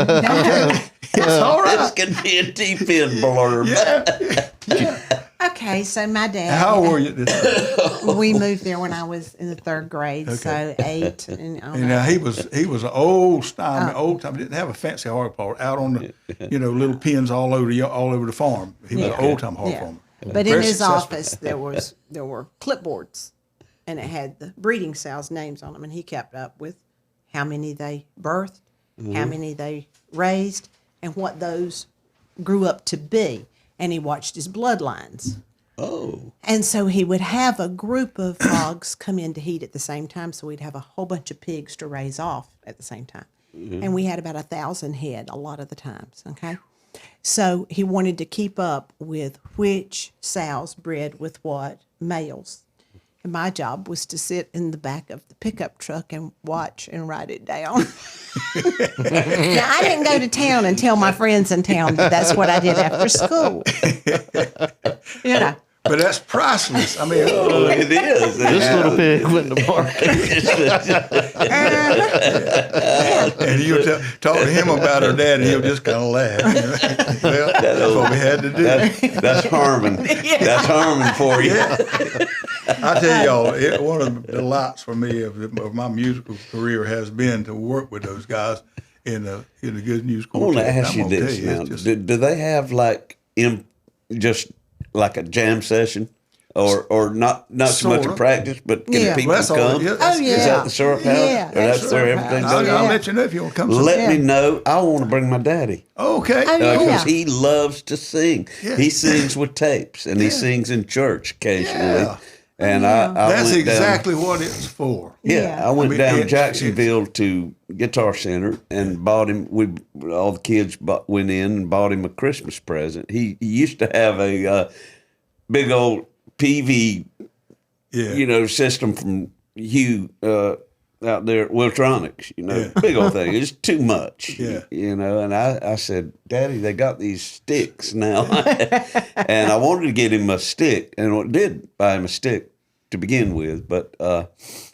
all This right. can be a deep end blurb. Yeah. Okay, so my dad. How old were you at this time? We moved there when I was in the 3rd grade, so 8. And And now he was an old time. Didn't have a fancy hog farmer out on the, little pens all over the farm. He was an old time hog farmer. But in Very his successful. office, there were clipboards, and it had the breeding sows' names on them, and he kept up with how many they birthed, how many they raised, and what those grew up to be. And he watched his bloodlines. Oh. And so he would have a group of hogs come in to heat at the same time. So we'd have a whole bunch of pigs to raise off at the same time. And we had about 1,000 head a lot of the times. Okay. So he wanted to keep up with which sows bred with what males. And my job was to sit in the back of the pickup truck and watch and write it down. Now, I didn't go to town and tell my friends in town that that's what I did after school. But that's priceless. I mean, It is. This little pig went to market. and you talk to him about her dad, and he'll just kind of laugh. Well, that's what we had to do. That's Harmon. That's Harmon for you. I tell y'all, one of the delights for me of my musical career has been to work with those guys in the Good News I want Quartet. to ask I'm you gonna this tell now. it's just- Do they have just like a jam session? Or not so much Sorta. a practice, but can Yeah. people Well, that's all come? it is. Oh, yeah. Is that the syrup house? Yeah, Or that's that's where syrup everything's house. done? I'll let you know if you want to come. Let me know. I want to bring my daddy. Okay. Oh, yeah. Because he loves to sing. Yeah. He sings with tapes, and he sings in church occasionally. Yeah. And I That's went down, exactly what it's for. yeah, I Yeah. went I mean, down it's- Jacksonville to Guitar Center and bought him. All the kids went in and bought him a Christmas present. He used to have a big old PV, Yeah. system from Hugh out there at Wiltronics. Yeah. Big old thing. It's too much. Yeah. And I said, Daddy, they got these sticks now, and I wanted to get him a stick, and I did buy him a stick to begin with, but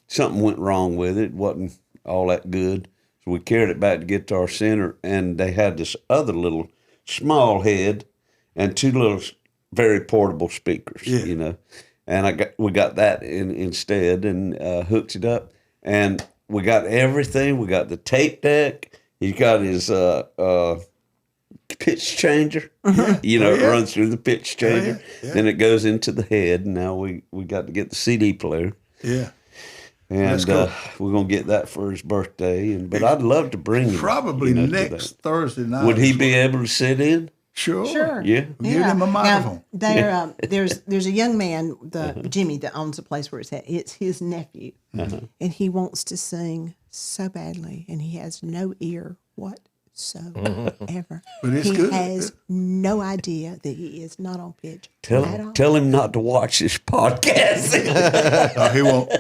something went wrong with it. It wasn't all that good. So we carried it back to Guitar Center, and they had this other little small head and two little very portable speakers, Yeah. And we got that instead and hooked it up, and we got everything. We got the tape deck. He's got his pitch changer. It runs through the pitch changer. Yeah. Then it goes into the head. And now we got to get the CD player. Yeah. And That's cool. we're gonna get that for his birthday. But I'd love to bring him. Probably to next that. Thursday night. Would he be able to sit in? Sure. Sure. Yeah. Give him a microphone. Now, there's a young man, Jimmy, that owns the place where it's at. It's his nephew, and he wants to sing so badly, and he has no ear whatsoever. But it's he good. has no idea that he is not on pitch at all. Tell him not to watch this podcast. No, he won't.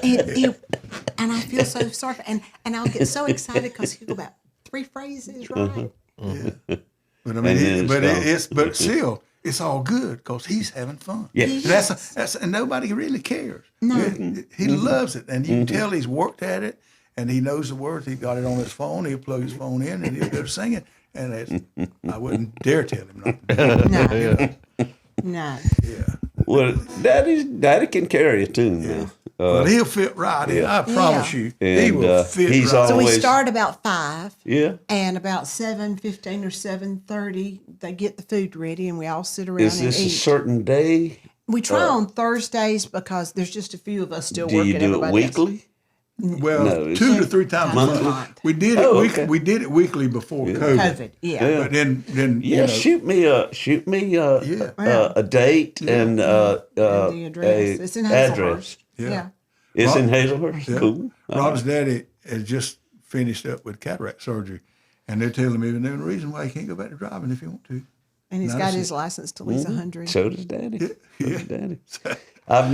And I feel so sorry, and I'll get so excited because he'll go about 3 phrases right. But I And then mean, it's gone. but still, it's all good because he's having fun. Yeah. That's and nobody really cares. No. He loves it, and you can tell he's worked at it, and he knows the words. He got it on his phone. He'll plug his phone in, and he'll go singing. And I wouldn't dare tell him not to do it. No. Yeah. Well, Daddy can carry a tune now. But he'll fit right in. I promise you, he And, will fit he's right. So we Always- start about 5. Yeah. And about 7:15 or 7:30, they get the food ready, and we all sit around Is and this a eat. certain day? We try on Thursdays because there's just a few of us still Do working. you do it Everybody else- weekly? Well, No, it's 2 to 3 times a monthly. month. We did it. okay. We did it weekly before COVID. COVID, yeah. But then Yeah, shoot me a date and the address. It's in Hazelhurst. address. Yeah. It's in Hazelhurst. Yeah. Cool. Rob's daddy has just finished up with cataract surgery, and they're telling me the reason why he can't go back to driving if he wants to. And he's Now, got this his is- license till he's 100. So does Daddy. So Yeah. does Daddy. I've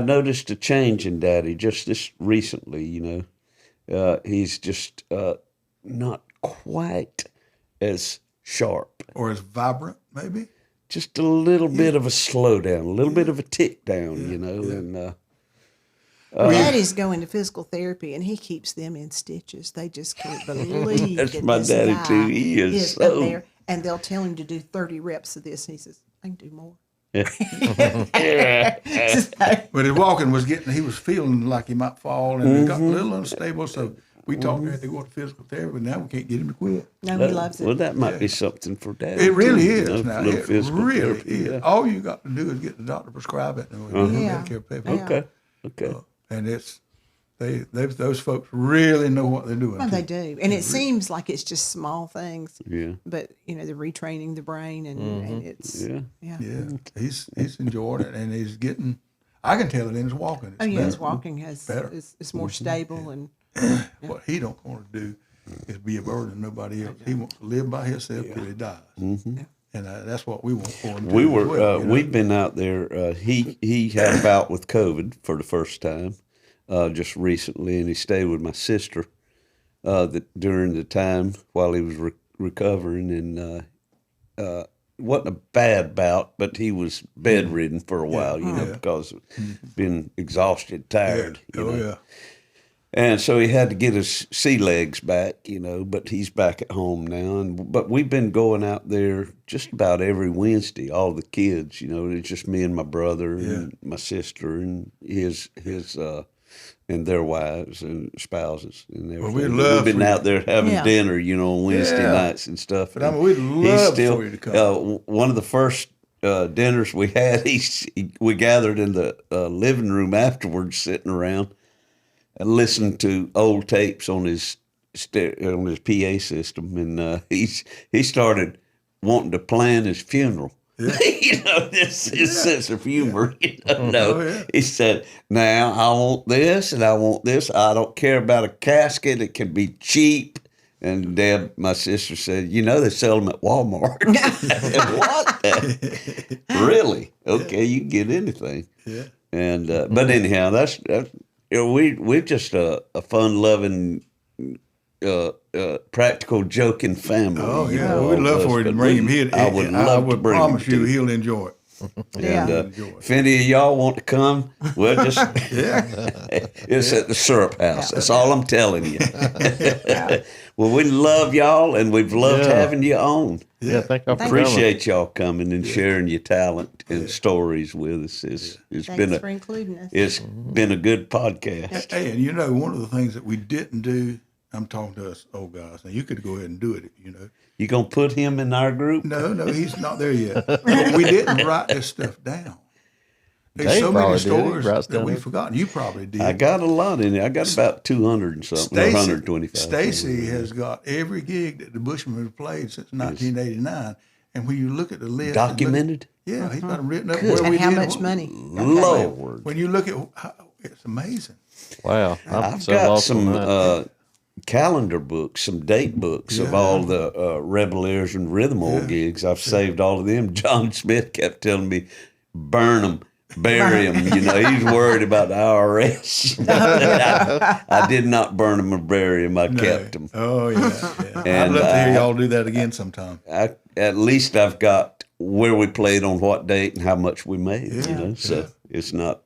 noticed a change in Daddy just this recently. He's just not quite as sharp. Or as vibrant, maybe. Just a little bit of a slowdown, a little bit of a tick down, and Daddy's going to physical therapy, and he keeps them in stitches. They just can't believe That's that my this daddy, guy too. He is up so- there, and they'll tell him to do 30 reps of this, and he says, "I can do more." But his walking was he was feeling like he might fall, and it got a little unstable. So we talked to him to go to physical therapy. Now we can't get him to quit. No, he loves it. Well, that might be something for Daddy. It really too, is you know, now. a little It physical really therapy, is. yeah. All you got to do is get the doctor to prescribe it, and Yeah. Medicare pay for Yeah. it. Okay. And it's those folks really know what they're doing. Well, too. they do, and it seems like it's just small things. Yeah. But they're retraining the brain, and it's Yeah. yeah. Yeah, he's enjoying it, and he's getting. I can tell it in his walking. It's Oh yeah, his better. walking is more stable, and What he don't want to do is be a burden to nobody else. He wants to live by himself till he dies, and that's what we want for him. We too, were as well, you know? we've been out there. He had a bout with COVID for the first time, just recently, and he stayed with my sister during the time while he was recovering, and wasn't a bad bout, but he was bedridden for a while, because of being exhausted, tired. You know? yeah. And so he had to get his sea legs back, but he's back at home now. But we've been going out there just about every Wednesday, all the kids, it's just me and my brother and my sister and his and their wives and spouses and everything. we'd But love we've been for out there having Yeah. dinner, on Wednesday Yeah. nights and stuff. But I mean, we'd love for you to come. One of the first dinners we had, we gathered in the living room afterwards, sitting around and listened to old tapes on his PA system, and he started wanting to plan his funeral. Yeah. His sense of humor. Oh, yeah. He said, "Now I want this, and I want this. I don't care about a casket. It can be cheap." And Deb, my sister, said, "They sell them at Walmart." What? Really? Okay, you can get anything. Yeah. And but anyhow, that's we're just a fun-loving, practical, joking family. Oh yeah, we'd love for you to bring him. I would love to bring him. promise you, he'll enjoy it. Yeah. And if any of y'all want to come, well, just it's at the Syrup House. That's all I'm telling you. Well, we love y'all, and we've loved having you on. Yeah, thank you for Appreciate y'all coming and sharing your talent and stories with us. It's thanks been for including us. it's been a good podcast. Hey, and one of the things that we didn't do, I'm talking to us old guys. Now you could go ahead and do it, You gonna put him in our group? No, he's not there yet. But we didn't write this stuff down. There's Dave so many probably did. He stories writes that down we've everything. forgotten. You probably did. I got a lot in there. I got about 200 and something, or 125. Stacy has got every gig that the Bushmen have played since 1989. And when you look at the list, Documented? yeah, he's got them written up where And we how did much what- money? Lord. When you look at it's amazing. Wow, I'm I've so got lost on some that. calendar books, some date books of all the Rebel Airs and Rhythm Oil gigs. I've saved all of them. John Smith kept telling me, burn them, bury them. He's worried about the IRS. I did not burn them or bury them. I kept them. Oh yeah. I'd And, love to hear y'all do that again sometime. At least I've got where we played on what date and how much we made. So it's not,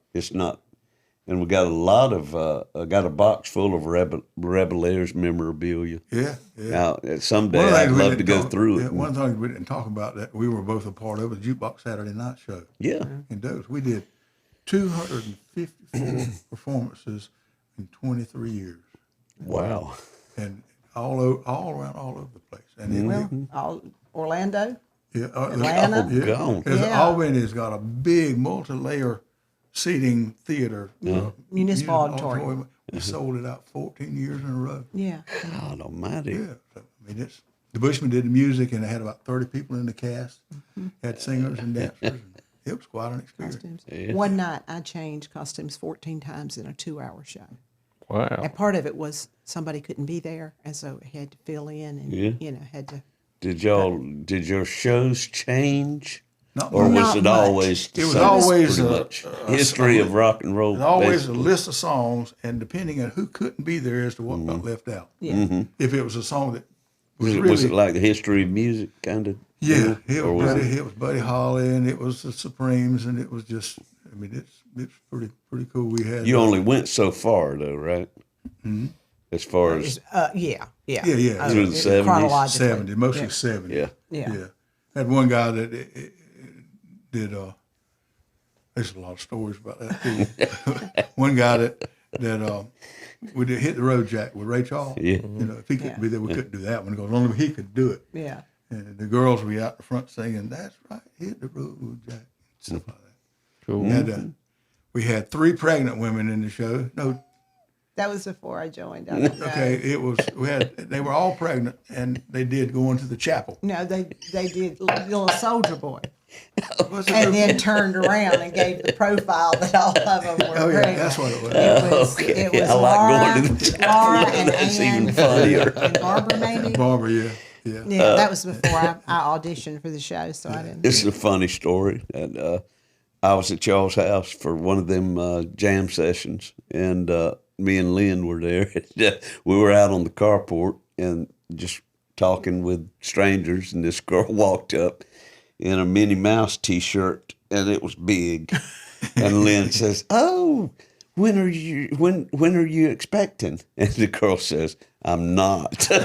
and we got a lot of, I got a box full of Rebel Airs memorabilia. Yeah. Now, someday One of the I'd things we love to didn't go talk- through yeah, it. one thing we didn't talk about that we were both a part of was Jukebox Saturday Night Show. Yeah. In Dose. We did 254 performances in 23 years. Wow. And all around all over the place. And Orlando. Atlanta. Atlanta. Gone. Yeah. Albany's got a big multi-layer seating theater. Municipal auditorium. We sold it out 14 years in a row. Yeah. God almighty. Yeah. So, the Bushmen did the music, and they had about 30 people in the cast. Had singers and dancers. And it was quite an experience. Costumes. Yeah. One night I changed costumes 14 times in a 2-hour show. Wow. And part of it was somebody couldn't be there, and so I had to fill in and, had to. Did your shows change? Not Or much. was it much. always It was so always pretty much history of rock and roll? There's always a basically? list of songs, and depending on who couldn't be there as to what got left out. Yeah. If it was a song that Was really, it like the history of music kind of? yeah, deal? Or it was Buddy Holly, and it was the Supremes, and it was just mean, it's pretty cool. We had You only went so far, though, right? Mm-hmm. As far as Yeah. through the 70s, chronologically. 70, mostly 70. Yeah. Had one guy that did. There's a lot of stories about that too. One guy that we did Hit the Road Jack with Ray Charles. Yeah. You know, if he couldn't be there, we couldn't do that one because only he could do it. Yeah. And the girls were out the front singing, "That's right, hit the road, Jack," stuff like that. Cool. We had 3 pregnant women in the show. No, That was before I joined. I don't know. okay, they were all pregnant, and they did go into the chapel. No, they did Little Soldier Boy, and then turned around and gave the profile that all of them were. Oh yeah, pregnant. that's what it was. It was I like Laura, going to the chapel. Laura and That's Ann even funnier. and Barbara maybe. Barbara, yeah. Yeah, that was before I auditioned for the show, so I didn't. This is a funny story. And I was at y'all's house for one of them jam sessions, and me and Lynn were there. We were out on the carport and just talking with strangers, and this girl walked up in a Minnie Mouse T-shirt, and it was big. And Lynn says, "Oh, when are you expecting?" And the girl says, "I'm not." What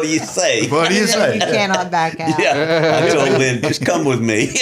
do you say? What do you say? You cannot back out. Yeah, I told Lynn, just come with me.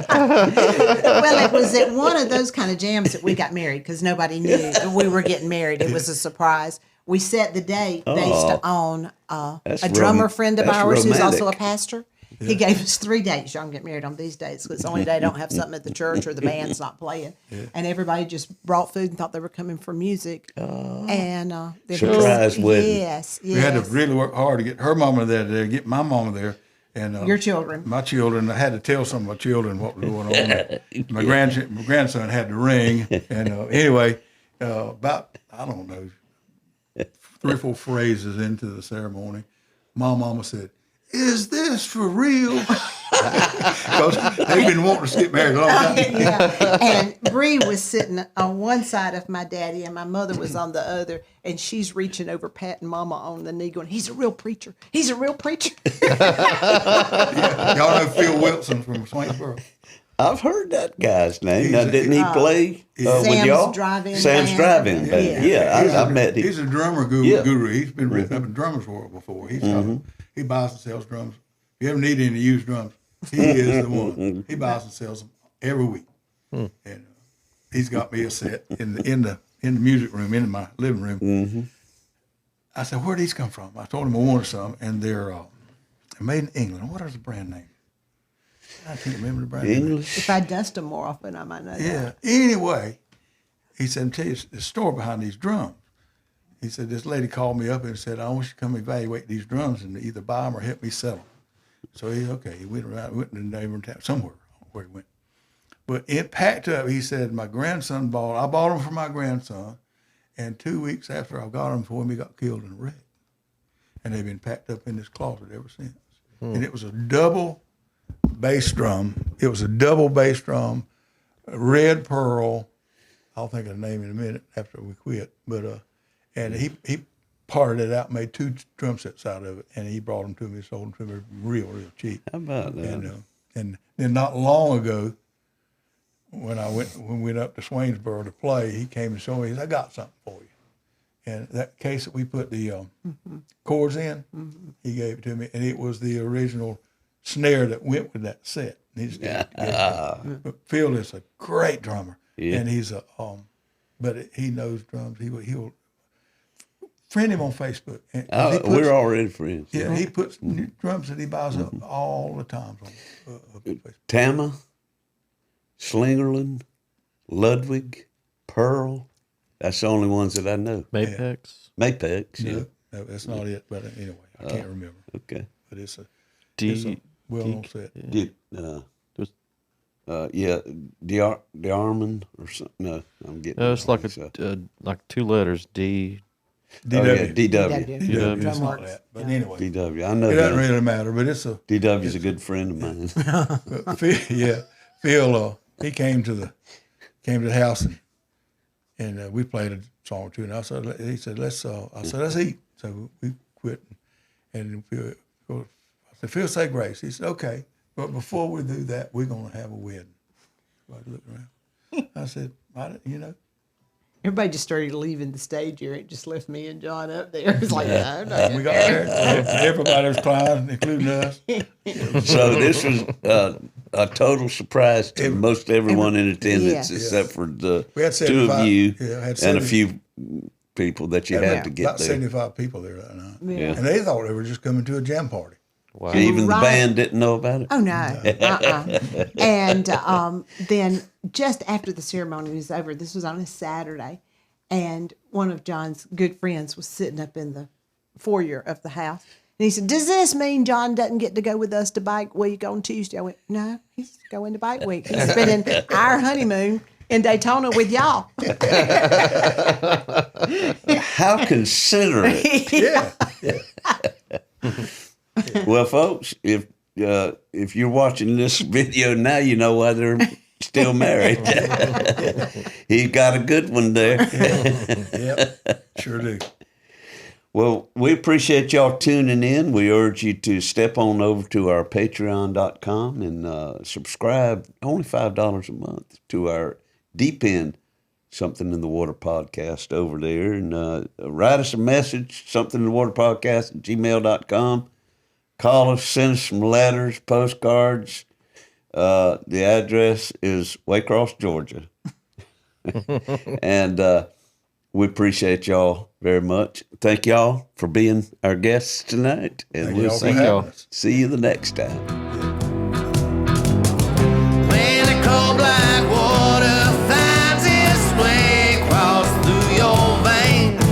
Well, it was at one of those kind of jams that we got married because nobody knew that we were getting married. It was a surprise. We set the date based on a drummer friend of ours who's also a pastor. He gave us 3 dates. Y'all can get married on these dates because it's the only day I don't have something at the church or the band's not playing. And everybody just brought food and thought they were coming for music. And Surprise wedding. Yes. We had to really work hard to get her mama there, get my mama there. And Your children. My children, I had to tell some of my children what was going on. My grandson had the ring. And anyway, about, I don't know, 3 or 4 phrases into the ceremony, my mama said, "Is this for real?" Because they've been wanting to get married a long time. Yeah. And Bree was sitting on one side of my daddy and my mother was on the other, and she's reaching over patting mama on the knee going, "He's a real preacher. He's a real preacher." Y'all know Phil Wilson from Swainsboro? I've heard that guy's name. Now, didn't he play with Sam's y'all? Drive-In Sam's Band. Drive-In Band. Yeah, I met him. He's a drummer guru. Yeah. He's been written up in Drummers World before. He buys and sells drums. If you ever need any used drums, he is the one. He buys and sells them every week. And he's got me a set in the music room, in my living room. I said, "Where did these come from?" I told him I wanted some, and they're made in England. What is the brand name? I can't remember the brand name. English. If I dust them more often, I might know that. Yeah. Anyway, he said, "I'm telling you, the story behind these drums." He said, "This lady called me up and said, I want you to come evaluate these drums and either buy them or help me sell them." So he went around, went to the neighboring town, somewhere where he went. But it packed up. He said, I bought them for my grandson, and 2 weeks after I got them for him, he got killed in a wreck. And they've been packed up in this closet ever since. And it was a double bass drum. It was a double bass drum, red pearl. I'll think of the name in a minute after we quit. But and he parted it out, made 2 drum sets out of it, and he brought them to me, sold them to me real cheap. How about that? And then not long ago, when we went up to Swainsboro to play, he came and showed me. He said, "I got something for you." And that case that we put the chords in, he gave it to me, and it was the original snare that went with that set. But Phil is a great drummer, and he's but he knows drums. He'll friend him on Facebook. We're already friends. Yeah, he puts new drums that he buys up all the time on Facebook. Tama, Slingerland, Ludwig, Pearl. That's the only ones that I know. Mapex. Mapex, yeah. No, that's not it. But anyway, I can't remember. Okay. But it's a well-known set. Diarmond or something. No, I'm getting. It's like like 2 letters. D. DW. Oh, yeah, DW. DW. It's Drum not works. that. But anyway, DW. I know it doesn't that. really matter. But it's a DW's a good friend of mine. Phil. He came to the house and we played a song or two. And he said, let's eat. So we quit. And I said, "Phil, say grace." He said, "Okay, but before we do that, we're gonna have a wedding." Everybody looked around. I said, you know. Everybody just started leaving the stage area. It just left me and John up there. It was like, no, We got there. Everybody was crying, including us. So this was a total surprise to most everyone in attendance, except for the We had two of you had and a few people that you had to get about there. 75 people there that night. Yeah. And they thought they were just coming to a jam party. Wow. Even the band didn't know about it. Oh no. And then just after the ceremony was over, this was on a Saturday, and one of John's good friends was sitting up in the foyer of the house, and he said, "Does this mean John doesn't get to go with us to Bike Week on Tuesday?" I went, "No, he's going to Bike Week. He's spending our honeymoon in Daytona with y'all." How considerate. Yeah. Well, folks, if you're watching this video now, you know why they're still married. He got a good one there. Yep, sure do. Well, we appreciate y'all tuning in. We urge you to step on over to our patreon.com and subscribe, only $5 a month, to our Deep End Something in the Water podcast over there. And write us a message, somethinginthewaterpodcast@gmail.com. Call us, send us some letters, postcards. The address is Waycross, Georgia. And we appreciate y'all very much. Thank y'all for being our guests tonight. And Thank we'll y'all for having us. see you the next time. When the cold black water finds its way across through your veins,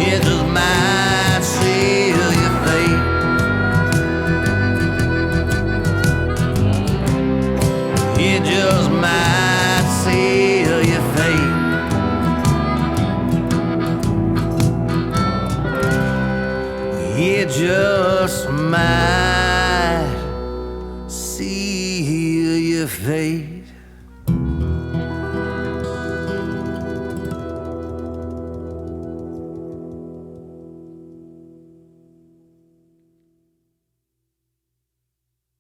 it just might seal your fate. It just might seal your fate. It just might seal your fate.